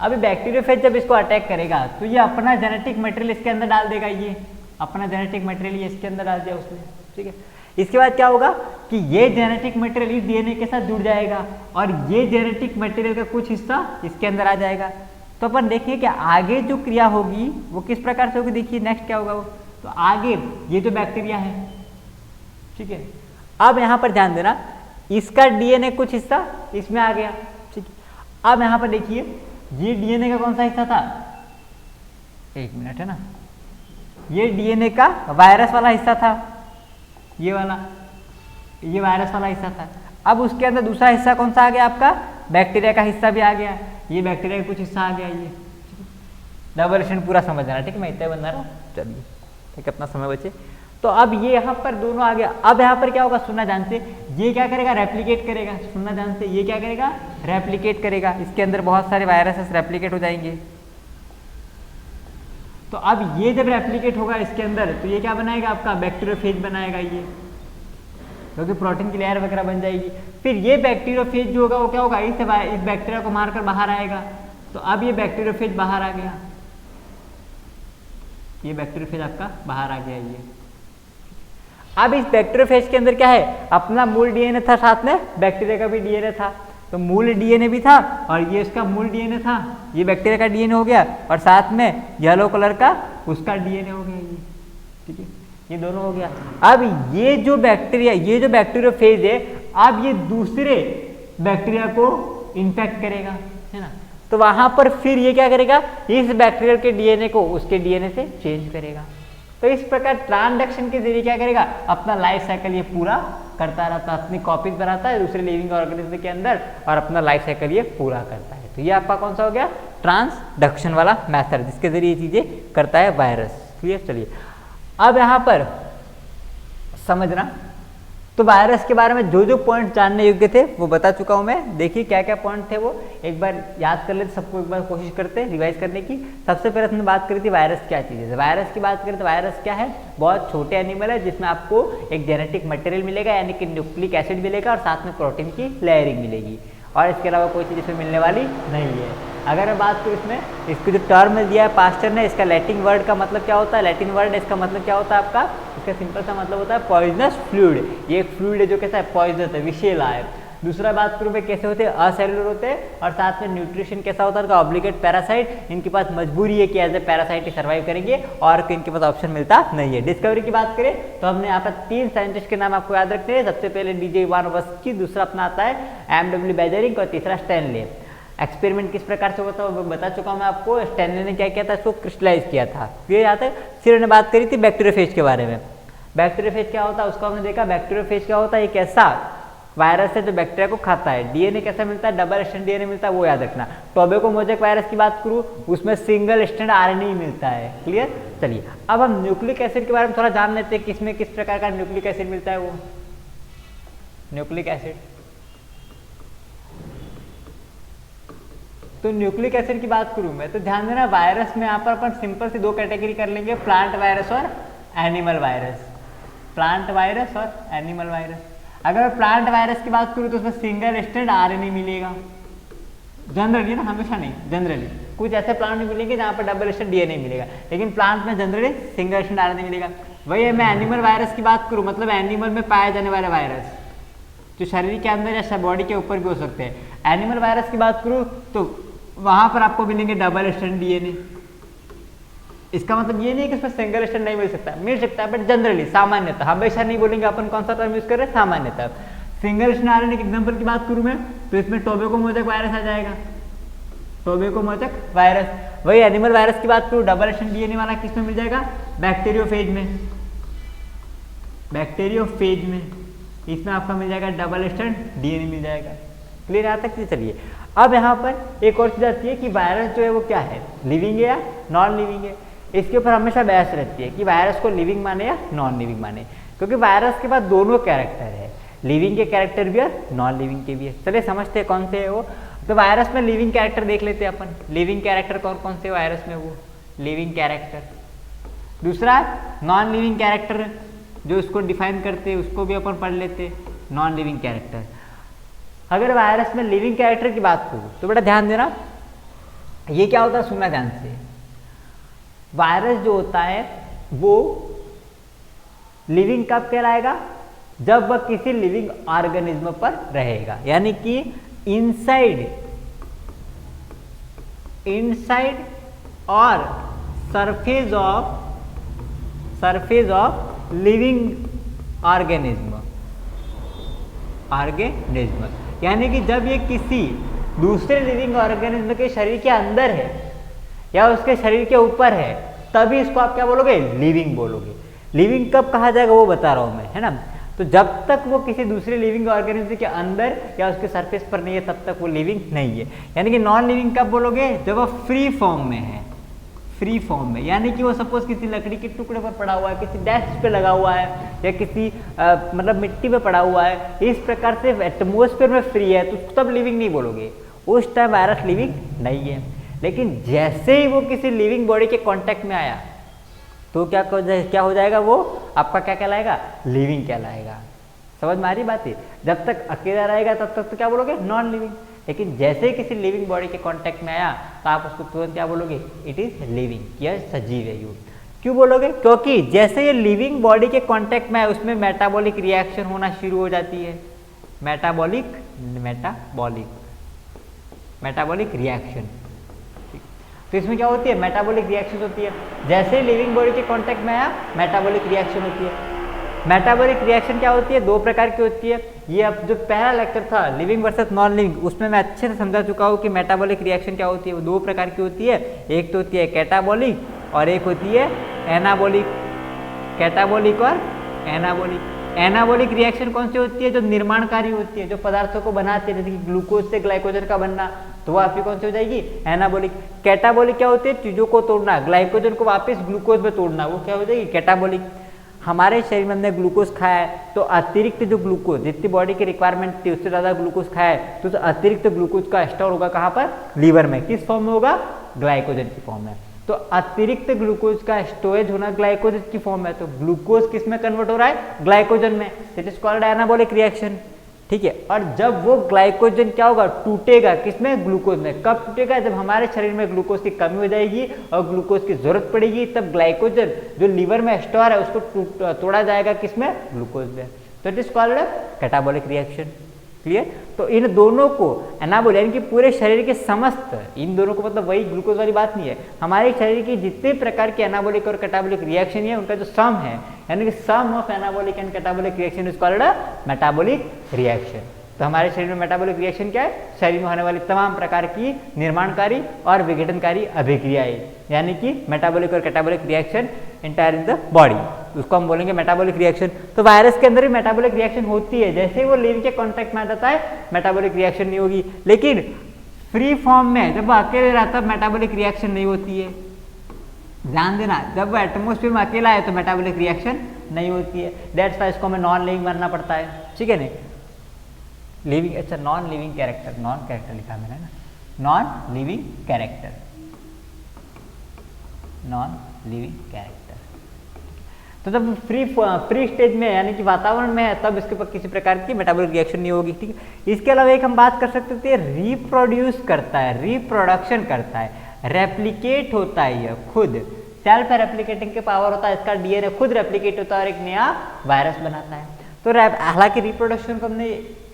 A: अब ये बैक्टीरियोफेज जब इसको अटैक करेगा तो ये अपना जेनेटिक मटेरियल इसके अंदर डाल देगा, ये अपना जेनेटिक मटेरियल ये इसके अंदर डाल दिया उसने, ठीक है। इसके बाद क्या होगा कि ये जेनेटिक मटेरियल इस डीएनए के साथ जुड़ जाएगा और ये जेनेटिक मटेरियल का कुछ हिस्सा इसके अंदर आ जाएगा। तो अपन देखिए कि आगे जो क्रिया होगी वो किस प्रकार से होगी, देखिए नेक्स्ट क्या होगा वो। तो आगे ये जो बैक्टीरिया है, ठीक है, अब यहाँ पर ध्यान देना, इसका डीएनए कुछ हिस्सा इसमें आ गया, ठीक है। अब यहाँ पर देखिए ये डीएनए का कौन सा हिस्सा था, एक मिनट है ना, ये डीएनए का वायरस वाला हिस्सा था, ये वाला, ये वायरस वाला हिस्सा था। अब उसके अंदर दूसरा हिस्सा कौन सा आ गया, आपका बैक्टीरिया का हिस्सा भी आ गया, ये बैक्टीरिया का कुछ हिस्सा आ गया, ये डबल स्ट्रैंड पूरा समझना, ठीक है। मैं इतना बना रहा हूँ, चलिए ठीक है, अपना समय बचे। तो अब ये यहाँ पर दोनों आ गया। अब यहाँ पर क्या होगा, सुनना ध्यान से, ये क्या करेगा, रेप्लिकेट करेगा, सुनना ध्यान से, ये क्या करेगा, रेप्लिकेट करेगा। इसके अंदर बहुत सारे वायरसेस रेप्लिकेट हो जाएंगे। तो अब ये जब रेप्लिकेट होगा इसके अंदर, तो ये क्या बनाएगा, आपका बैक्टीरियोफेज बनाएगा ये, क्योंकि प्रोटीन की लेयर वगैरह बन जाएगी। फिर ये बैक्टीरियोफेज जो होगा वो क्या होगा, इस बैक्टीरिया को मारकर बाहर आएगा। तो अब ये बैक्टीरियोफेज बाहर आ गया, ये बैक्टीरियोफेज आपका बाहर आ गया। ये अब इस बैक्टीरियोफेज के अंदर क्या है, अपना मूल डीएनए था, साथ में बैक्टीरिया का भी डीएनए था। तो मूल डीएनए भी था और ये इसका मूल डीएनए था, ये बैक्टीरिया का डीएनए हो गया और साथ में येलो कलर का उसका डीएनए हो गया। ये ठीक है, ये दोनों हो गया। अब ये जो बैक्टीरियोफेज है, अब ये दूसरे बैक्टीरिया को इन्फेक्ट करेगा, है ना। तो वहां पर फिर ये क्या करेगा, इस बैक्टीरिया के डीएनए को उसके डीएनए से चेंज करेगा। तो इस प्रकार ट्रांसडक्शन के जरिए क्या करेगा, अपना लाइफ साइकिल ये पूरा करता रहता है, अपनी कॉपीज बनाता है दूसरे लिविंग ऑर्गेनिज्म के अंदर और अपना लाइफ साइकिल ये पूरा करता है। तो ये आपका कौन सा हो गया, ट्रांसडक्शन वाला मेथड, जिसके जरिए ये चीजें करता है वायरस। क्लियर। चलिए अब यहाँ पर समझना, तो वायरस के बारे में जो जो पॉइंट जानने योग्य थे वो बता चुका हूं मैं। देखिए क्या क्या पॉइंट थे वो एक बार याद कर लेते, सबको एक बार कोशिश करते हैं रिवाइज करने की। सबसे पहले हमने बात करी थी वायरस क्या चीज़ है। वायरस की बात करें तो वायरस क्या है, बहुत छोटे एनिमल है जिसमें आपको एक जेनेटिक मटेरियल मिलेगा, यानी कि न्यूक्लिक एसिड मिलेगा और साथ में प्रोटीन की लेयरिंग मिलेगी, और इसके अलावा कोई चीज़ इसमें मिलने वाली नहीं है। अगर मैं बात करूँ इसमें, इसको जो टर्म दिया है पास्टर ने, इसका लैटिन वर्ड का मतलब क्या होता है, लैटिन वर्ड इसका मतलब क्या होता है आपका, इसका सिंपल सा मतलब होता है पॉइजनस फ्लूइड। ये एक फ्लूइड है जो कैसा है, पॉइजनस है, विषैला है। दूसरा बात करूँ मैं कैसे होते हैं, असेलुलर होते हैं, और साथ में न्यूट्रिशन कैसा होता है, ऑब्लिगेट पैरासाइट। इनके पास मजबूरी है कि एज ए पैरासाइट ही सर्वाइव करेंगे और इनके पास ऑप्शन मिलता नहीं है। डिस्कवरी की बात करें तो हमने यहाँ पर 3 साइंटिस्ट के नाम आपको याद रखते हैं। सबसे पहले DJ इवानोव्स्की, दूसरा अपना आता है MW बेजरिंग और तीसरा स्टैनले। एक्सपेरिमेंट किस प्रकार से होता है वो बता चुका हूँ मैं आपको। स्टैनले ने क्या किया था, इसको क्रिस्टलाइज किया था। क्लियर यहाँ तक। फिर हमने बात करी थी बैक्टीरियोफेज के बारे में। बैक्टीरियोफेज क्या होता है उसको हमने देखा। बैक्टीरियोफेज क्या होता है, एक ऐसा वायरस है जो बैक्टीरिया को खाता है। डीएनए कैसा मिलता है, डबल स्ट्रैंड डीएनए मिलता है, वो याद रखना। टोबैको मोज़ेक वायरस की बात करूँ उसमें सिंगल स्ट्रैंड आरएनए मिलता है। क्लियर। चलिए अब हम न्यूक्लिक एसिड के बारे में थोड़ा जान लेते हैं, किसमें किस प्रकार का न्यूक्लिक एसिड मिलता है। वो न्यूक्लिक एसिड, तो न्यूक्लिक एसिड की बात करूं मैं तो ध्यान देना, वायरस में यहाँ पर अपन सिंपल सी 2 कैटेगरी कर लेंगे, प्लांट वायरस और एनिमल वायरस। प्लांट वायरस और एनिमल वायरस। अगर मैं प्लांट वायरस की बात करूं तो उसमें सिंगल स्ट्रैंड आरएनए मिलेगा जनरली ना, हमेशा नहीं, जनरली। कुछ ऐसे प्लांट में मिलेंगे जहाँ पर डबल स्ट्रैंड डीएनए मिलेगा, लेकिन प्लांट में जनरली सिंगल स्ट्रैंड आरएनए मिलेगा। वही मैं एनिमल वायरस की बात करूँ, मतलब एनिमल में पाए जाने वाले वायरस जो शरीर के अंदर या बॉडी के ऊपर भी हो सकते हैं। एनिमल वायरस की बात करूँ तो वहां पर आपको मिलेंगे डबल स्ट्रैंड डीएनए। इसका मतलब ये नहीं कि इसमें सिंगल स्ट्रैंड नहीं मिल सकता, मिल सकता है, बट जनरली, सामान्यतः, हमेशा नहीं बोलेंगे अपन कौन सा टर्म यूज कर रहे हैं, सामान्यतः। सिंगल स्ट्रैंड आरएनए के एग्जांपल की बात करूं मैं तो इसमें टोबैको मोज़ेक वायरस आ जाएगा, टोबैको मोज़ेक वायरस। वही एनिमल वायरस की बात करूं, डबल स्ट्रैंड डीएनए वाला किसमें मिल जाएगा, बैक्टीरियोफेज में। बैक्टीरियोफेज में इसमें आपका मिल जाएगा डबल स्ट्रैंड डीएनए मिल जाएगा। क्लियर यहाँ तक। चलिए अब यहाँ पर एक और चीज आती है कि वायरस जो है वो क्या है, लिविंग है या नॉन लिविंग है। इसके ऊपर हमेशा बहस रहती है कि वायरस को लिविंग माने या नॉन लिविंग माने, क्योंकि वायरस के पास दोनों कैरेक्टर है, लिविंग के कैरेक्टर भी है, नॉन लिविंग के भी है। चलिए समझते हैं कौन से है वो। तो वायरस में लिविंग कैरेक्टर देख लेते हैं अपन। लिविंग कैरेक्टर कौन कौन से वायरस में, वो लिविंग कैरेक्टर। दूसरा नॉन लिविंग कैरेक्टर जो उसको डिफाइन करते हैं, उसको भी अपन पढ़ लेते, नॉन लिविंग कैरेक्टर। अगर वायरस में लिविंग कैरेक्टर की बात करूँ तो बेटा ध्यान देना, ये क्या होता है सुनना ध्यान से। वायरस जो होता है वो लिविंग कब कहलाएगा, जब वह किसी लिविंग ऑर्गेनिज्म पर रहेगा, यानी कि इनसाइड और सरफेस ऑफ लिविंग ऑर्गेनिज्म, यानी कि जब ये किसी दूसरे लिविंग ऑर्गेनिज्म के शरीर के अंदर है या उसके शरीर के ऊपर है, तभी इसको आप क्या बोलोगे, लिविंग बोलोगे। लिविंग कब कहा जाएगा वो बता रहा हूं मैं, है ना। तो जब तक वो किसी दूसरे लिविंग ऑर्गेनिज्म के अंदर या उसके सरफेस पर नहीं है तब तक वो लिविंग नहीं है। यानी कि नॉन लिविंग कब बोलोगे, जब वो फ्री फॉर्म में है, फ्री फॉर्म में, यानी कि वो सपोज किसी लकड़ी के टुकड़े पर पड़ा हुआ है, किसी डेस्क पे लगा हुआ है, या किसी मतलब मिट्टी पे पड़ा हुआ है, इस प्रकार से एटमोस्फेयर में फ्री है, तो तब लिविंग नहीं बोलोगे, उस टाइम वायरस लिविंग नहीं है। लेकिन जैसे ही वो किसी लिविंग बॉडी के कांटेक्ट में आया तो क्या हो जाएगा, वो आपका क्या कहलाएगा, लिविंग कहलाएगा। समझ में आ रही बात है? जब तक अकेला रहेगा तब तक तो क्या बोलोगे, नॉन लिविंग। लेकिन जैसे ही किसी लिविंग बॉडी के कांटेक्ट में आया तो आप उसको तुरंत क्या बोलोगे, इट इज लिविंग, यह सजीव है। यू क्यों बोलोगे, क्योंकि जैसे ये लिविंग बॉडी के कांटेक्ट में है उसमें मेटाबॉलिक रिएक्शन होना शुरू हो जाती है। Metabolic reaction. तो इसमें क्या होती है, मेटाबॉलिक रिएक्शन होती है। जैसे लिविंग बॉडी के कांटेक्ट में आया मेटाबॉलिक रिएक्शन होती है। मेटाबॉलिक रिएक्शन क्या होती है, दो प्रकार की होती है। ये अब जो पहला लेक्चर था लिविंग वर्सेस नॉन लिविंग, उसमें मैं अच्छे से समझा चुका हूँ कि मेटाबॉलिक रिएक्शन क्या होती है। वो दो प्रकार की होती है, एक तो होती है कैटाबॉलिक और एक होती है एनाबॉलिक। कैटाबॉलिक और एनाबॉलिक। एनाबॉलिक रिएक्शन कौन सी होती है, जो निर्माणकारी होती है, जो पदार्थों को बनाती है, जैसे कि ग्लूकोज से ग्लाइकोजन का बनना, तो वो आपकी कौन सी हो जाएगी, एनाबॉलिक। कैटाबॉलिक क्या होती है, चीजों को तोड़ना, ग्लाइकोजन को वापस ग्लूकोज में तोड़ना, वो क्या हो जाएगी, कैटाबॉलिक। हमारे शरीर में हमने ग्लूकोज खाया है तो अतिरिक्त जो ग्लूकोज, जितनी बॉडी की रिक्वायरमेंट थी उससे ज्यादा ग्लूकोज खाया है तो अतिरिक्त ग्लूकोज का स्टोर होगा कहाँ पर, लीवर में। किस फॉर्म में होगा, ग्लाइकोजन की फॉर्म में। तो अतिरिक्त ग्लूकोज का स्टोरेज होना ग्लाइकोजन की फॉर्म में, तो ग्लूकोज किस में कन्वर्ट हो रहा है, ग्लाइकोजन में। It is called anabolic reaction, ठीक है। और जब वो ग्लाइकोजन क्या होगा, टूटेगा, किसमें, ग्लूकोज में। कब टूटेगा, जब हमारे शरीर में ग्लूकोज की कमी हो जाएगी और ग्लूकोज की जरूरत पड़ेगी, तब ग्लाइकोजन जो लीवर में स्टोर है उसको तोड़ा जाएगा, किसमें, ग्लूकोज में। तो it is called catabolic reaction. Clear. तो इन दोनों को एनाबॉलिक यानी कि पूरे शरीर के समस्त, इन दोनों को मतलब वही ग्लूकोज वाली बात नहीं है, हमारे शरीर की जितने प्रकार के एनाबॉलिक और कैटाबॉलिक रिएक्शन है उनका जो सम है, यानी कि sum of anabolic and catabolic reaction is called metabolic reaction. तो हमारे शरीर में मेटाबॉलिक रिएक्शन क्या है, शरीर में होने वाली तमाम प्रकार की निर्माणकारी और विघटनकारी अभिक्रियाएं, यानी कि मेटाबॉलिक और catabolic reaction entire in the body, उसको हम बोलेंगे मेटाबॉलिक रिएक्शन। तो वायरस के अंदर भी मेटाबॉलिक रिएक्शन होती है, जैसे ही वो लिवर के कांटेक्ट में आ जाता है मेटाबॉलिक रिएक्शन नहीं होगी। लेकिन फ्री फॉर्म में जब वो अकेले रहता है मेटाबॉलिक रिएक्शन नहीं होती है। ध्यान देना, जब वो एटमोस्फेयर में अकेला है तो मेटाबॉलिक रिएक्शन नहीं होती है। दैट्स व्हाई इसको हमें नॉन लिविंग मानना पड़ता है, ठीक है नहीं। लिविंग, अच्छा non living character, non character लिखा मैंने ना, non living character, non living character. तो जब फ्री स्टेज में यानी कि वातावरण में है तब इसके ऊपर किसी प्रकार की मेटाबॉलिक रिएक्शन नहीं होगी, ठीक है। इसके अलावा एक हम बात कर सकते थे, रिप्रोड्यूस करता है, रिप्रोडक्शन करता है, रेप्लिकेट होता है, यह खुद सेल्फ रेप्लिकेटिंग के पावर होता है, इसका डीएनए खुद रेप्लिकेट होता है और एक नया वायरस बनाता है। तो हालांकि रिप्रोडक्शन को हमने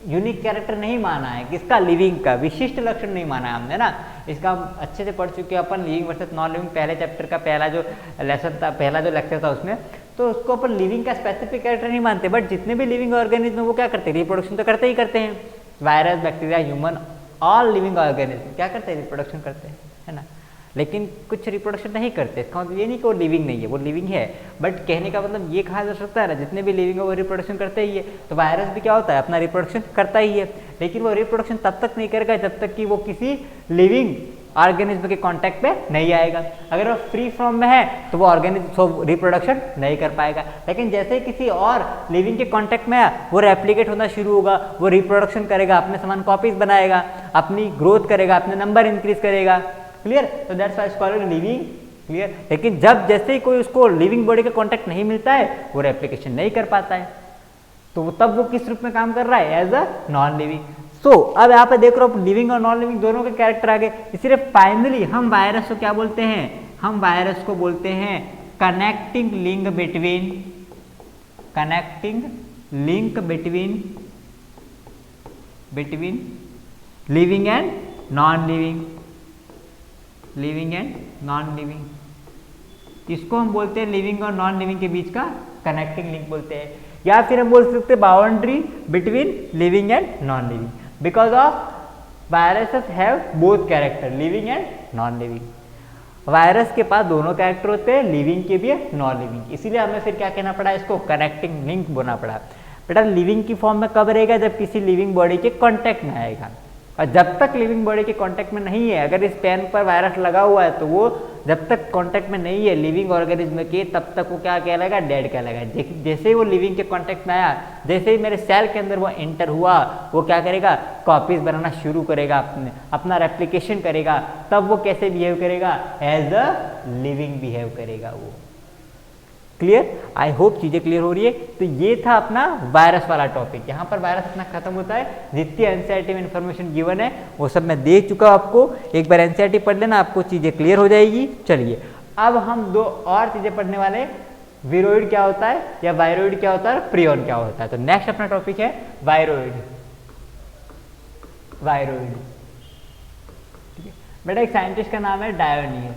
A: यूनिक कैरेक्टर नहीं माना है, किसका, लिविंग का विशिष्ट लक्षण नहीं माना है हमने ना, इसका हम अच्छे से पढ़ चुके हैं अपन लिविंग वर्सेस नॉन लिविंग, पहले चैप्टर का पहला जो लेसन था, पहला जो लेक्चर था उसमें। तो उसको अपन लिविंग का स्पेसिफिक कैरेक्टर नहीं मानते, बट जितने भी लिविंग ऑर्गेनिज्म वो क्या करते हैं, रिप्रोडक्शन तो करते ही करते हैं। Virus, bacteria, human, all living organism क्या करते हैं, रिप्रोडक्शन करते हैं, है ना। लेकिन कुछ रिप्रोडक्शन नहीं करते, इसका मतलब ये नहीं कि वो लिविंग नहीं है, वो लिविंग है, बट कहने का मतलब ये कहा जा सकता है ना, जितने भी लिविंग है वो रिप्रोडक्शन करते ही है। तो वायरस भी क्या होता है, अपना रिप्रोडक्शन करता ही है, लेकिन वो रिप्रोडक्शन तब तक नहीं करेगा जब तक कि वो किसी लिविंग ऑर्गेनिज्म के कांटेक्ट में नहीं आएगा। अगर वो फ्री फॉर्म में है तो वो ऑर्गेनिज्म रिप्रोडक्शन नहीं कर पाएगा। लेकिन जैसे किसी और लिविंग के कांटेक्ट में आया, वो रेप्लिकेट होना शुरू होगा, वो रिप्रोडक्शन करेगा, अपने समान कॉपीज बनाएगा, अपनी ग्रोथ करेगा, अपने नंबर इंक्रीज करेगा। क्लियर। तो that's why it's called living. Clear. लेकिन जब जैसे ही कोई उसको लिविंग बॉडी का कांटेक्ट नहीं मिलता है वो रेप्लिकेशन नहीं कर पाता है, तो तब वो किस रूप में काम कर रहा है, एज अ नॉन लिविंग। सो अब यहाँ पे देख रहे हो लिविंग और नॉन लिविंग दोनों के कैरेक्टर आ गए। इसीलिए फाइनली हम वायरस को क्या बोलते हैं, हम वायरस को बोलते हैं connecting link between, connecting link between living and non living, living and non living. इसको हम बोलते हैं लिविंग और नॉन लिविंग के बीच का कनेक्टिंग लिंक बोलते हैं, या फिर हम बोल सकते हैं boundary between living and non living, because of viruses have both character, living and non living. Virus के पास दोनों कैरेक्टर होते हैं, लिविंग के भी है, नॉन लिविंग। इसीलिए हमें फिर क्या कहना पड़ा, इसको कनेक्टिंग लिंक बोलना पड़ा। बेटा लिविंग की फॉर्म में कब रहेगा, जब किसी लिविंग बॉडी के कांटेक्ट में आएगा, और जब तक लिविंग बॉडी के कांटेक्ट में नहीं है, अगर इस पेन पर वायरस लगा हुआ है तो वो जब तक कांटेक्ट में नहीं है लिविंग ऑर्गेनिज्म के, तब तक वो क्या कहलाएगा, डेड कहलाएगा। जैसे ही वो लिविंग के कांटेक्ट में आया, जैसे ही मेरे सेल के अंदर वो एंटर हुआ, वो क्या करेगा, कॉपीज बनाना शुरू करेगा, अपना रेप्लिकेशन करेगा, तब वो कैसे बिहेव करेगा, एज अ लिविंग बिहेव करेगा वो। क्लियर? आई होप चीज़ें क्लियर हो रही है। तो ये था अपना वायरस वाला टॉपिक। यहाँ पर वायरस अपना खत्म होता है। जितनी एनसीईआरटी में इन्फॉर्मेशन गिवन है वो सब मैं दे चुका हूँ आपको। एक बार एनसीईआरटी पढ़ लेना, आपको चीज़ें क्लियर हो जाएगी। चलिए अब हम दो और चीज़ें पढ़ने वाले हैं, विरोइड क्या होता है या वायरोइड क्या होता है, प्रियन क्या होता है। तो नेक्स्ट अपना टॉपिक है वायरोइड। वायरोइड, ठीक है बेटा, एक साइंटिस्ट का नाम है डायोनियर।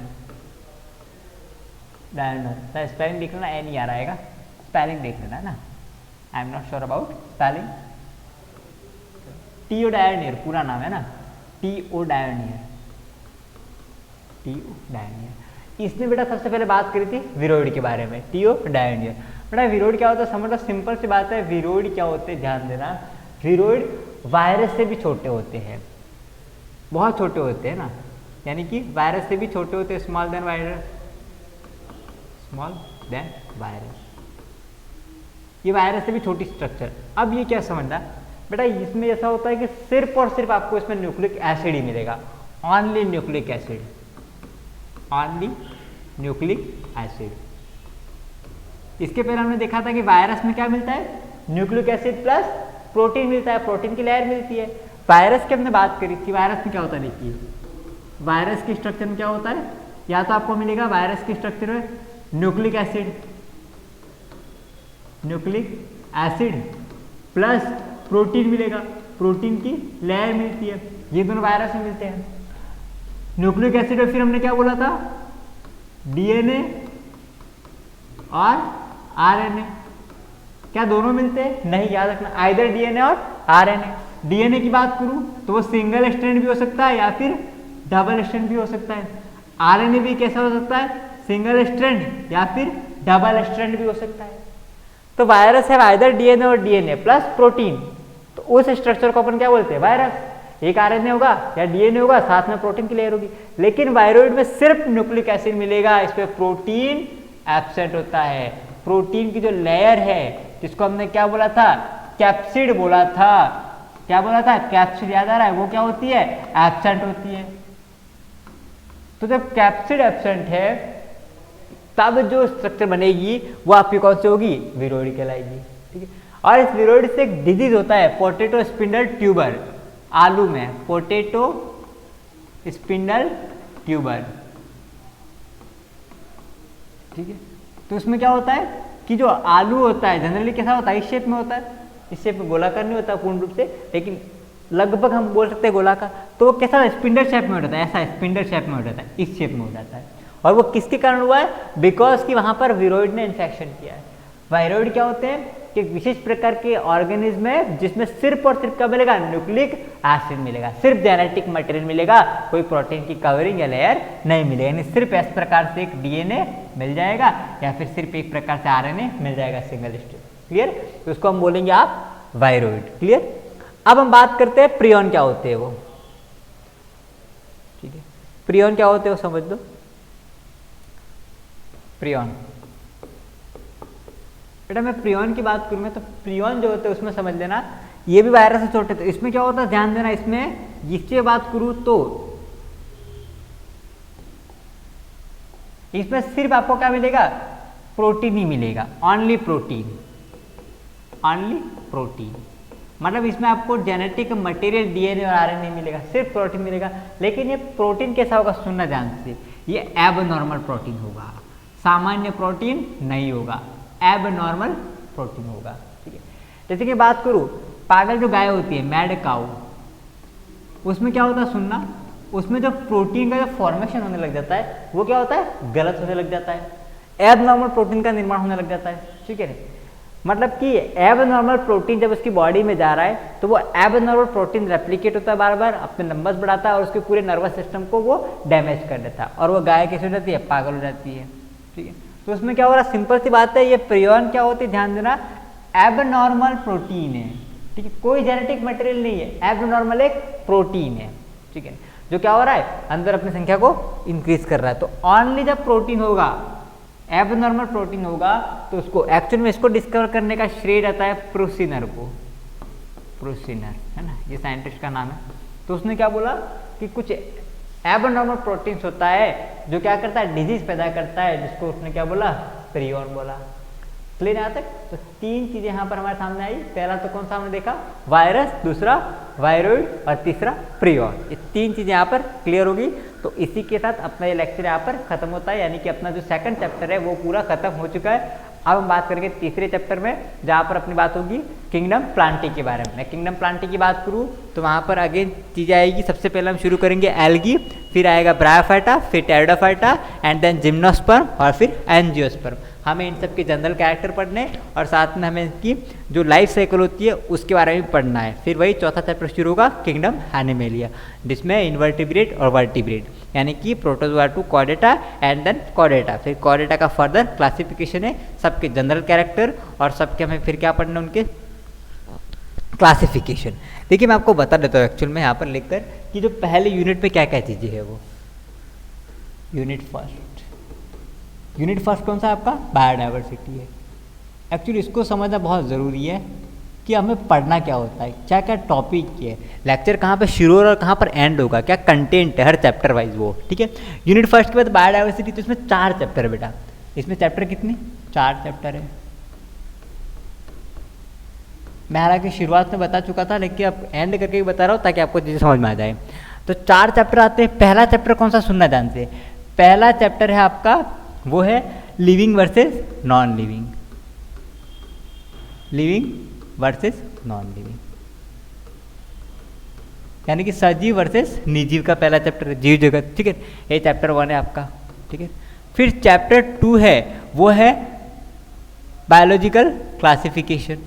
A: डायोनियर स्पेलिंग देख लेना, ए नहीं आ रहा है, स्पेलिंग देख लेना ना, I am not sure about spelling. T O Diener पूरा नाम है ना, टीओ डायोनियर, टीओ डायोनियर। इसने बेटा सबसे पहले बात करी थी विरोइड के बारे में, टीओ डायोनियर। बेटा विरोइड क्या होता है समझ लो, सिंपल सी बात है। विरोइड क्या होते हैं ध्यान देना, विरोइड वायरस से भी छोटे होते हैं, बहुत छोटे होते हैं ना, यानी कि वायरस से भी छोटे होते हैं, small than virus, small than virus. ये वायरस से भी छोटी स्ट्रक्चर। अब ये क्या समझना बेटा, इसमें ऐसा होता है कि सिर्फ और सिर्फ आपको इसमें न्यूक्लिक एसिड ही मिलेगा, only nucleic acid, only nucleic acid. इसके पहले हमने देखा था कि वायरस में क्या मिलता है, न्यूक्लिक एसिड प्लस प्रोटीन मिलता है, प्रोटीन की लेयर मिलती है। वायरस की हमने बात करी थी, वायरस में क्या होता है देखिए, वायरस के स्ट्रक्चर में क्या होता है, या तो आपको मिलेगा वायरस के स्ट्रक्चर में nucleic acid, nucleic acid plus protein मिलेगा, प्रोटीन की लेयर मिलती है, ये दोनों वायरस में मिलते हैं। न्यूक्लिक एसिड में फिर हमने क्या बोला था, डीएनए और आरएनए, क्या दोनों मिलते हैं, नहीं, याद रखना आइदर डीएनए और आरएनए। डीएनए की बात करूं तो वो सिंगल स्ट्रैंड भी हो सकता है या फिर डबल स्ट्रैंड भी हो सकता है। आरएनए भी कैसा हो सकता है, सिंगल स्ट्रैंड या फिर डबल स्ट्रैंड भी हो सकता है। तो वायरस है आइदर डीएनए और डीएनए प्लस प्रोटीन, तो उस स्ट्रक्चर को अपन क्या बोलते हैं, वायरस। एक आरएनए होगा या डीएनए होगा, साथ में प्रोटीन की लेयर होगी। लेकिन वायरोइड में सिर्फ न्यूक्लिक एसिड मिलेगा, इस पे प्रोटीन एब्सेंट होता है। प्रोटीन की जो लेयर है जिसको हमने क्या बोला था, कैप्सिड बोला था, क्या बोला था, कैप्सिड, याद आ रहा है, वो क्या होती है, एब्सेंट होती है। तो जब कैप्सिड एब्सेंट है तब जो स्ट्रक्चर बनेगी वो आपकी कौन सी होगी, विरोइड कहलाएगी, ठीक है। और इस विरोइड से एक डिजीज होता है पोटैटो स्पिंडल ट्यूबर, आलू में पोटैटो स्पिंडल ट्यूबर, ठीक है। तो उसमें क्या होता है कि जो आलू होता है जनरली कैसा होता है, इस शेप में होता है, इस शेप में गोलाकार नहीं होता पूर्ण रूप से, लेकिन लगभग हम बोल सकते हैं गोलाकार। तो वो कैसा स्पिंडल शेप में हो जाता है, ऐसा स्पिंडल शेप में हो जाता है, इस शेप में हो जाता है। और वो किसके कारण हुआ है, बिकॉज कि वहां पर विरोइड ने इन्फेक्शन किया है। वायरोइड क्या होते हैं कि एक विशेष प्रकार के ऑर्गेनिज्म है जिसमें सिर्फ और सिर्फ क्या मिलेगा, न्यूक्लिक एसिड मिलेगा, सिर्फ जेनेटिक मटेरियल मिलेगा, कोई प्रोटीन की कवरिंग या लेयर नहीं मिलेगा। यानी सिर्फ इस प्रकार से एक डीएनए मिल जाएगा या फिर सिर्फ एक प्रकार से आरएनए मिल जाएगा, सिंगल स्ट्रैंड, क्लियर। तो उसको हम बोलेंगे आप वायरोइड, क्लियर। अब हम बात करते हैं प्रियन क्या होते हैं वो, ठीक है। प्रियन क्या होते हैं वो समझ लो। प्रियन, बेटा मैं प्रियन की बात करूँ तो प्रियन जो होते हैं उसमें समझ लेना ये भी वायरस से छोटे। तो इसमें क्या होता है ध्यान देना, इसमें जिससे बात करूँ तो इसमें सिर्फ आपको क्या मिलेगा, प्रोटीन ही मिलेगा, ओनली प्रोटीन, ओनली प्रोटीन। मतलब इसमें आपको जेनेटिक मटेरियल डीएनए और आरएनए मिलेगा, सिर्फ प्रोटीन मिलेगा। लेकिन ये प्रोटीन कैसा होगा सुनना ध्यान से, ये एबनॉर्मल प्रोटीन होगा, सामान्य प्रोटीन नहीं होगा, एबनॉर्मल प्रोटीन होगा, ठीक है। जैसे कि बात करूं पागल जो गाय होती है, मैड काऊ, उसमें क्या होता है सुनना, उसमें जो प्रोटीन का जो फॉर्मेशन होने लग जाता है वो क्या होता है, गलत होने लग जाता है, एबनॉर्मल प्रोटीन का निर्माण होने लग जाता है, ठीक है। मतलब कि एबनॉर्मल प्रोटीन जब उसकी बॉडी में जा रहा है तो वो एबनॉर्मल प्रोटीन रेप्लिकेट होता है, बार बार अपने नंबर्स बढ़ाता है और उसके पूरे नर्वस सिस्टम को वो डैमेज कर देता है और वो गाय कैसे हो जाती है, पागल हो जाती है, ठीक है। तो उसमें क्या हो रहा है, सिंपल सी बात है, ये प्रियन क्या होती है ध्यान देना, एबनॉर्मल प्रोटीन है, ठीक है, कोई जेनेटिक मटेरियल नहीं है, एबनॉर्मल एक प्रोटीन है, ठीक है, जो क्या हो रहा है अंदर अपनी संख्या को इंक्रीज कर रहा है। तो ओनली जब प्रोटीन होगा, एबनॉर्मल प्रोटीन होगा, तो उसको एक्चुअल में इसको डिस्कवर करने का श्रेय जाता है प्रोसिनर को, प्रोसिनर है ना, ये साइंटिस्ट का नाम है। तो उसने क्या बोला कि कुछ एबनॉर्मल प्रोटीन्स होता है जो क्या करता है, डिजीज पैदा करता है, जिसको उसने क्या बोला, प्रियन बोला। क्लियर यहाँ तक? तो तीन चीजें यहाँ पर हमारे सामने आई। पहला तो कौन सा हमने देखा, वायरस, दूसरा वायरोइड और तीसरा प्रियन। ये तीन चीजें यहाँ पर क्लियर होगी। तो इसी के साथ अपना ये लेक्चर यहाँ पर खत्म होता है, यानी कि अपना जो सेकंड चैप्टर है वो पूरा खत्म हो चुका है। अब हम बात करेंगे तीसरे चैप्टर में, जहाँ पर अपनी बात होगी किंगडम प्लांटी के बारे में। मैं किंगडम प्लांटी की बात करूँ तो वहाँ पर अगेन चीज़ें आएगी। सबसे पहले हम शुरू करेंगे एल्गी, फिर आएगा ब्रायोफाइटा, फिर टेरिडोफाइटा एंड देन जिम्नोस्पर्म और फिर एंजियोस्पर्म। हमें इन सब के जनरल कैरेक्टर पढ़ने और साथ में हमें इनकी जो लाइफ साइकिल होती है उसके बारे में पढ़ना है। फिर वही चौथा चैप्टर शुरू होगा किंगडम एनिमेलिया, जिसमें इन्वर्टिब्रेट और वर्टिब्रेट यानी कि protozoa to chordata and then chordata. फिर कॉर्डेटा का फर्दर क्लासिफिकेशन है, सबके जनरल कैरेक्टर और सबके हमें फिर क्या पढ़ना, उनके क्लासिफिकेशन। देखिए मैं आपको बता देता हूँ एक्चुअल में यहाँ पर लिखकर कि जो पहले यूनिट पे क्या क्या चीज़ें है वो। यूनिट फर्स्ट कौन सा आपका, बायोडाइवर्सिटी है। एक्चुअली इसको समझना बहुत ज़रूरी है कि हमें पढ़ना क्या होता है, क्या क्या टॉपिक है, लेक्चर कहाँ पे शुरू और कहाँ पर एंड होगा, क्या कंटेंट है हर चैप्टर वाइज वो, ठीक है। यूनिट फर्स्ट के बाद बायोडाइवर्सिटी, तो इसमें 4 चैप्टर है बेटा। इसमें चैप्टर कितने, 4 चैप्टर है। मैं हालांकि शुरुआत में बता चुका था, लेकिन अब एंड करके भी बता रहा हूँ ताकि आपको चीज़ें समझ में आ जाए। तो 4 चैप्टर आते हैं। पहला चैप्टर कौन सा, सुनना ध्यान से। पहला चैप्टर है आपका, वो है living versus non living. Living versus non living यानी कि सजीव वर्सेस निर्जीव का पहला चैप्टर है, जीव जगत, ठीक है। ये चैप्टर 1 है आपका, ठीक है। फिर चैप्टर 2 है, वो है बायोलॉजिकल क्लासिफिकेशन।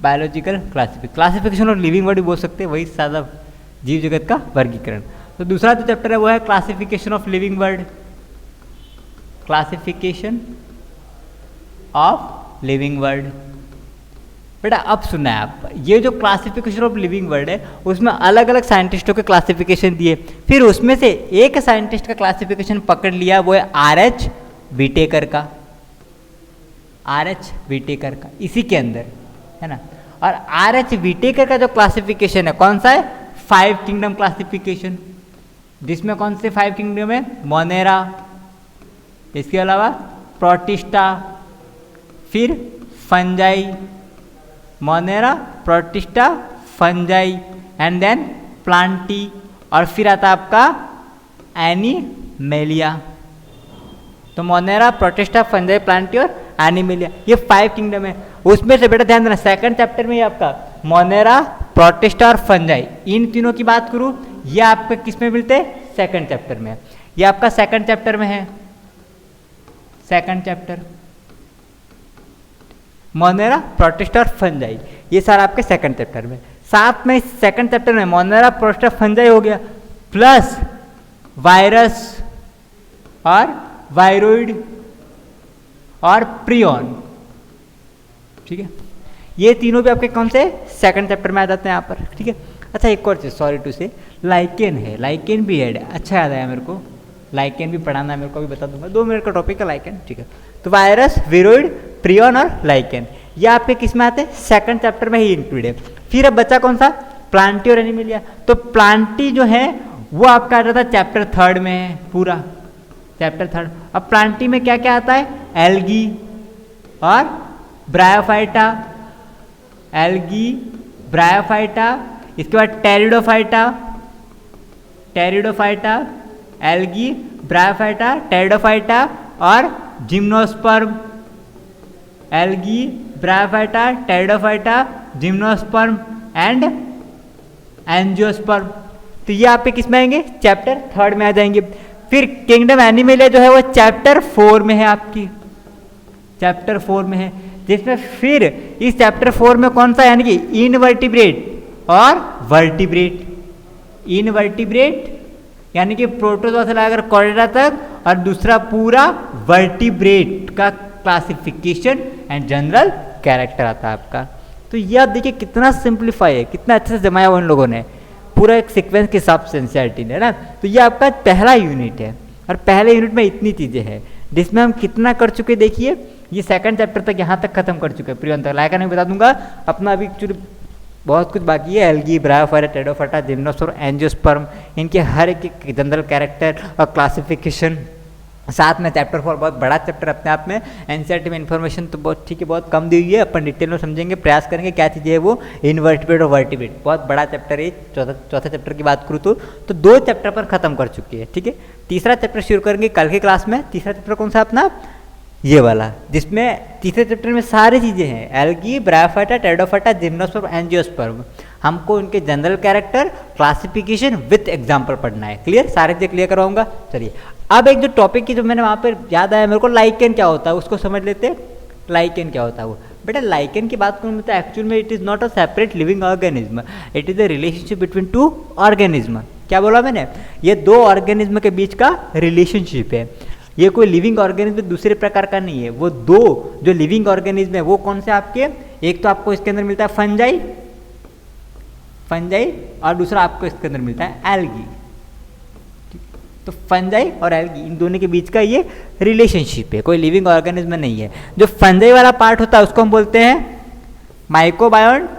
A: बायोलॉजिकल क्लासिफिकेशन और लिविंग वर्ड भी बोल सकते हैं, वही सादा जीव जगत का वर्गीकरण। तो दूसरा जो चैप्टर है वो है classification of living word. Classification of living word. बेटा अब सुनना है आप, ये जो क्लासिफिकेशन ऑफ लिविंग वर्ड है उसमें अलग अलग साइंटिस्टों के क्लासिफिकेशन दिए, फिर उसमें से एक साइंटिस्ट का क्लासिफिकेशन पकड़ लिया, वो है R.H. विटेकर का। R.H. विटेकर का इसी के अंदर है ना। और R.H. विटेकर का जो क्लासिफिकेशन है कौन सा है, 5 किंगडम क्लासिफिकेशन, जिसमें कौन से 5 किंगडम है, मोनेरा, इसके अलावा प्रोटिस्टा, फिर fungi, monera, protista, fungi and then plantae, और फिर आता आपका एनिमेलिया। तो मोनेरा, प्रोटिस्टा, फंजाई, प्लांटी और एनिमेलिया, ये 5 किंगडम है। उसमें से बेटा ध्यान देना, सेकंड चैप्टर में ये आपका मोनेरा, प्रोटिस्टा और फंजाई, इन तीनों की बात करूं, ये आपके किस में मिलते हैं, सेकंड चैप्टर में। ये आपका सेकंड चैप्टर में है, सेकंड चैप्टर मोनेरा, प्रोटिस्टा और फंजाई, ये सारा आपके सेकंड चैप्टर में। साथ में सेकंड चैप्टर में मोनेरा, प्रोटिस्टा, फंजाई हो गया, प्लस वायरस और वायरोइड और प्रियन, ठीक है। ये तीनों भी आपके कौन से सेकंड चैप्टर में आ जाते हैं यहाँ पर, ठीक है। अच्छा एक और चीज़, सॉरी टू से, लाइकेन है, लाइकेन भी ऐड है, अच्छा याद आया मेरे को, लाइकेन भी पढ़ाना है मेरे को, अभी बता दूंगा, 2 मिनट का टॉपिक है लाइकेन, ठीक है। तो वायरस, विरोइड, प्रियन और लाइकेन, ये आपके किस में आते हैं, सेकंड चैप्टर में ही इंक्लूड है। फिर अब बचा कौन सा, प्लांटी और एनिमेलिया। तो प्लांटी जो है वो आपका आ जाता है चैप्टर 3 में है, पूरा चैप्टर 3। अब प्लांटी में क्या क्या आता है, एल्गी और ब्रायोफाइटा, एल्गी, ब्रायोफाइटा, इसके बाद pteridophyta, pteridophyta, algae, bryophyta, pteridophyta और gymnosperm, algae, bryophyta, pteridophyta, gymnosperm and angiosperm. तो ये आपके किस में आएंगे, चैप्टर 3 में आ जाएंगे। फिर किंगडम एनिमेलिया जो है वो चैप्टर 4 में है, आपकी चैप्टर 4 में है, जिसमें फिर इस चैप्टर 4 में कौन सा, यानी कि इनवर्टिब्रेट और वर्टिब्रेट। इनवर्टिब्रेट यानी कि प्रोटोजोआ से लेकर कॉर्डेटा तक, और दूसरा पूरा वर्टिब्रेट का क्लासिफिकेशन एंड जनरल कैरेक्टर आता है आपका। तो ये आप देखिए कितना सिंप्लीफाई है, कितना अच्छे से जमाया हुआ उन लोगों ने, पूरा एक सीक्वेंस के हिसाब से एनसीईआरटी ने, है ना। तो ये आपका पहला यूनिट है, और पहले यूनिट में इतनी चीज़ें हैं, जिसमें हम कितना कर चुके देखिए, ये सेकंड चैप्टर तक यहाँ तक खत्म कर चुके हैं, प्रियन तक लाइक नहीं बता दूंगा अपना, अभी एक्चुअली बहुत कुछ बाकी है। Algae, bryophyta, pteridophyta, gymnosperm, angiosperm, इनके हर एक जनरल कैरेक्टर और क्लासिफिकेशन साथ में चैप्टर 4 बहुत बड़ा चैप्टर अपने आप में, एनसीईआरटी में इन्फॉर्मेशन तो बहुत ठीक है, बहुत कम दी हुई है, अपन डिटेल में समझेंगे, प्रयास करेंगे क्या चीज़ें है वो, इनवर्टिब्रेट और वर्टिब्रेट, बहुत बड़ा चैप्टर है। चौथा चैप्टर की बात करूँ तो 2 चैप्टर पर खत्म कर चुकी है, ठीक है। तीसरा चैप्टर शुरू करेंगे कल की क्लास में। तीसरा चैप्टर कौन सा अपना, ये वाला, जिसमें तीसरे चैप्टर में सारी चीज़ें हैं, algae, bryophyta, pteridophyta, gymnosperm, angiosperm. हमको उनके general character, classification with example पढ़ना है। क्लियर, सारे चीज़ें क्लियर करवाऊंगा। चलिए अब एक जो टॉपिक की जो मैंने वहाँ पर याद आया मेरे को, लाइकेन क्या होता है उसको समझ लेते हैं। लाइकेन क्या होता है वो, बेटा लाइकेन की बात करूँ तो एक्चुअल में it is not a separate living organism, it is a relationship between 2 organism. क्या बोला मैंने, ये 2 ऑर्गेनिज्म के बीच का रिलेशनशिप है। ये कोई लिविंग ऑर्गेनिज्म दूसरे प्रकार का नहीं है। वो 2 जो लिविंग ऑर्गेनिज्म है वो कौन से आपके, एक तो आपको इसके अंदर मिलता है फंजाई, और दूसरा आपको इसके अंदर मिलता है एल्गी। तो फंजाई और एल्गी, इन दोनों के बीच का ये रिलेशनशिप है, कोई लिविंग ऑर्गेनिज्म नहीं है। जो फंजाई वाला पार्ट होता है उसको हम बोलते हैं माइकोबायोन्ट,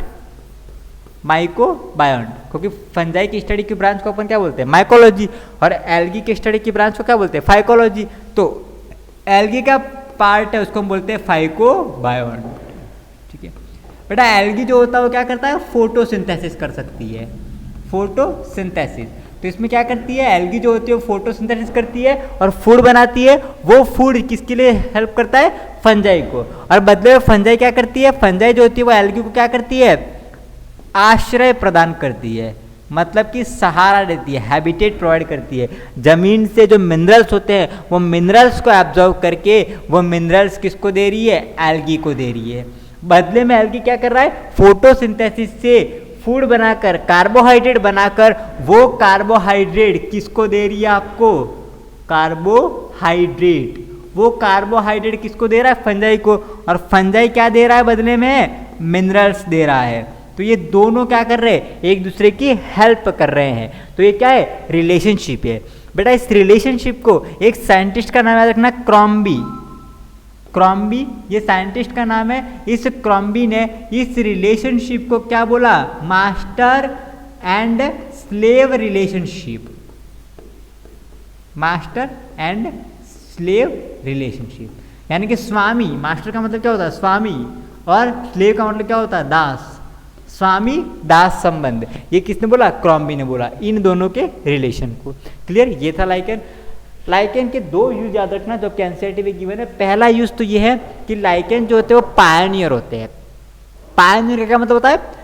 A: क्योंकि फंजाई की स्टडी की ब्रांच को अपन क्या बोलते हैं, माइकोलॉजी, और एल्गी की स्टडी की ब्रांच को क्या बोलते हैं, फाइकोलॉजी। तो एल्गी का पार्ट है उसको हम बोलते हैं फाइकोबायोन्ट, ठीक है। बेटा एल्गी जो होता है वो क्या करता है, फोटोसिंथेसिस कर सकती है, फोटोसिंथेसिस। तो इसमें क्या करती है, एल्गी जो होती है वो फोटोसिंथेसिस करती है और फूड बनाती है। वो फूड किसके लिए हेल्प करता है, फंजाई को, और बदले में फंजाई क्या करती है, फंजाई जो होती है वो एल्गी को क्या करती है, आश्रय प्रदान करती है, मतलब कि सहारा देती है, हैबिटेट प्रोवाइड करती है। जमीन से जो मिनरल्स होते हैं वो मिनरल्स को एब्जॉर्व करके वो मिनरल्स किसको दे रही है, एल्गी को दे रही है। बदले में एल्गी क्या कर रहा है, फोटोसिंथेसिस से फूड बनाकर, कार्बोहाइड्रेट बनाकर, वो कार्बोहाइड्रेट किसको दे रही है आपको, कार्बोहाइड्रेट। वो कार्बोहाइड्रेट किसको दे रहा है, फंजाई को, और फंजाई क्या दे रहा है बदले में, मिनरल्स दे रहा है। तो ये दोनों क्या कर रहे हैं, एक दूसरे की हेल्प कर रहे हैं। तो ये क्या है, रिलेशनशिप है। बेटा इस रिलेशनशिप को एक साइंटिस्ट का नाम याद रखना, क्रॉम्बी, ये साइंटिस्ट का नाम है। इस क्रॉम्बी ने इस रिलेशनशिप को क्या बोला, master and slave relationship, master and slave relationship, यानी कि स्वामी, मास्टर का मतलब क्या होता है, स्वामी, और स्लेव का मतलब क्या होता है, दास, स्वामी दास संबंध। ये किसने बोला, क्रॉम्बी ने बोला, इन दोनों के रिलेशन को। क्लियर, ये था लाइकेन। लाइकेन के 2 यूज याद रखना जो कि एनसीईआरटी में गिवन है। पहला यूज तो ये है कि लाइकेन जो होते हैं वो पायनियर होते हैं। पायनियर का क्या मतलब होता है,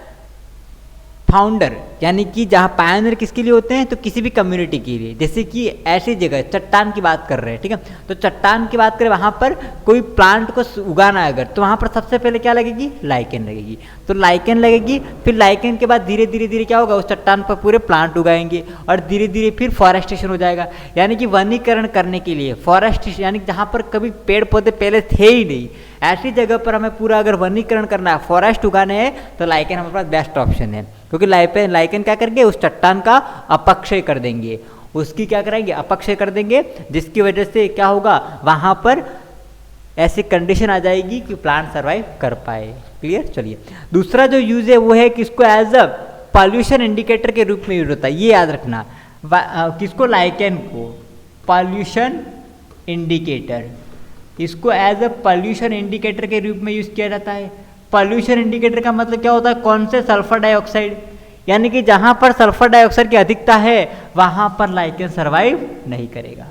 A: फाउंडर, यानी कि जहाँ पायनियर किसके लिए होते हैं, तो किसी भी कम्युनिटी के लिए। जैसे कि ऐसी जगह, चट्टान की बात कर रहे हैं, ठीक है, तो चट्टान की बात करें, वहाँ पर कोई प्लांट को उगाना है अगर, तो वहाँ पर सबसे पहले क्या लगेगी, लाइकेन लगेगी। तो लाइकेन लगेगी, फिर लाइकेन के बाद धीरे धीरे क्या होगा, उस चट्टान पर पूरे प्लांट उगाएंगे, और धीरे धीरे फिर फॉरेस्टेशन हो जाएगा। यानी कि वनीकरण करने के लिए फॉरेस्टेशन, यानी जहाँ पर कभी पेड़ पौधे पहले थे ही नहीं, ऐसी जगह पर हमें पूरा अगर वनीकरण करना है, फॉरेस्ट उगाने हैं, तो लाइकेन हमारे पास बेस्ट ऑप्शन है। क्योंकि लाइकेन क्या करेंगे, उस चट्टान का अपक्षय कर देंगे, उसकी क्या करेंगे, अपक्षय कर देंगे, जिसकी वजह से क्या होगा, वहां पर ऐसी कंडीशन आ जाएगी कि प्लांट सर्वाइव कर पाए। क्लियर। चलिए दूसरा जो यूज है वो है किसको, एज अ पॉल्यूशन इंडिकेटर के रूप में यूज होता है। ये याद रखना, किसको, लाइकेन को पॉल्यूशन इंडिकेटर, इसको एज अ पॉल्यूशन इंडिकेटर के रूप में यूज किया जाता है। पॉल्यूशन इंडिकेटर का मतलब क्या होता है, कौन से, सल्फर डाइऑक्साइड, यानी कि जहां पर सल्फर डाइऑक्साइड की अधिकता है वहां पर लाइकेन सर्वाइव नहीं करेगा।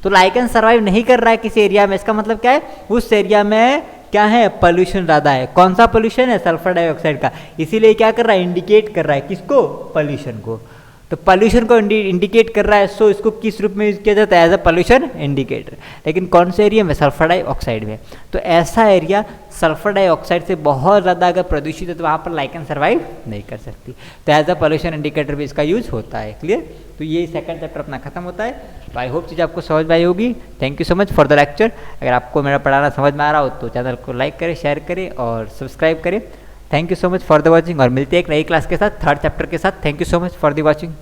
A: तो लाइकेन सर्वाइव नहीं कर रहा है किसी एरिया में, इसका मतलब क्या है, उस एरिया में क्या है, पोल्यूशन ज़्यादा है। कौन सा पोल्यूशन है, सल्फर डाइऑक्साइड का। इसीलिए क्या कर रहा है, इंडिकेट कर रहा है किसको, पोल्यूशन को। तो पोल्यूशन को इंडिकेट कर रहा है, सो इसको किस रूप में यूज किया जाता है, एज अ पोल्यूशन इंडिकेटर। लेकिन कौन से एरिया में, सल्फर डाइऑक्साइड में। तो ऐसा एरिया सल्फर डाइऑक्साइड से बहुत ज़्यादा अगर प्रदूषित है तो वहाँ पर लाइकेन सर्वाइव नहीं कर सकती। तो एज अ पोल्यूशन इंडिकेटर भी इसका यूज होता है। क्लियर। तो ये सेकंड चैप्टर अपना खत्म होता है। तो आई होप चीज़ आपको समझ में आई होगी। Thank you so much for the lecture. अगर आपको मेरा पढ़ाना समझ में आ रहा हो तो चैनल को लाइक करें, शेयर करें और सब्सक्राइब करें। Thank you so much for the watching, और मिलते हैं एक नई क्लास के साथ, थर्ड चैप्टर के साथ। Thank you so much for the watching.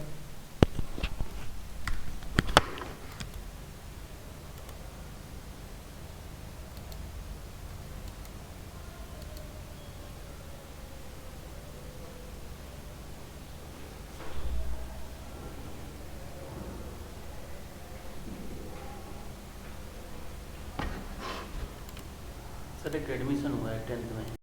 B: तक एडमिशन हुआ है 10th में।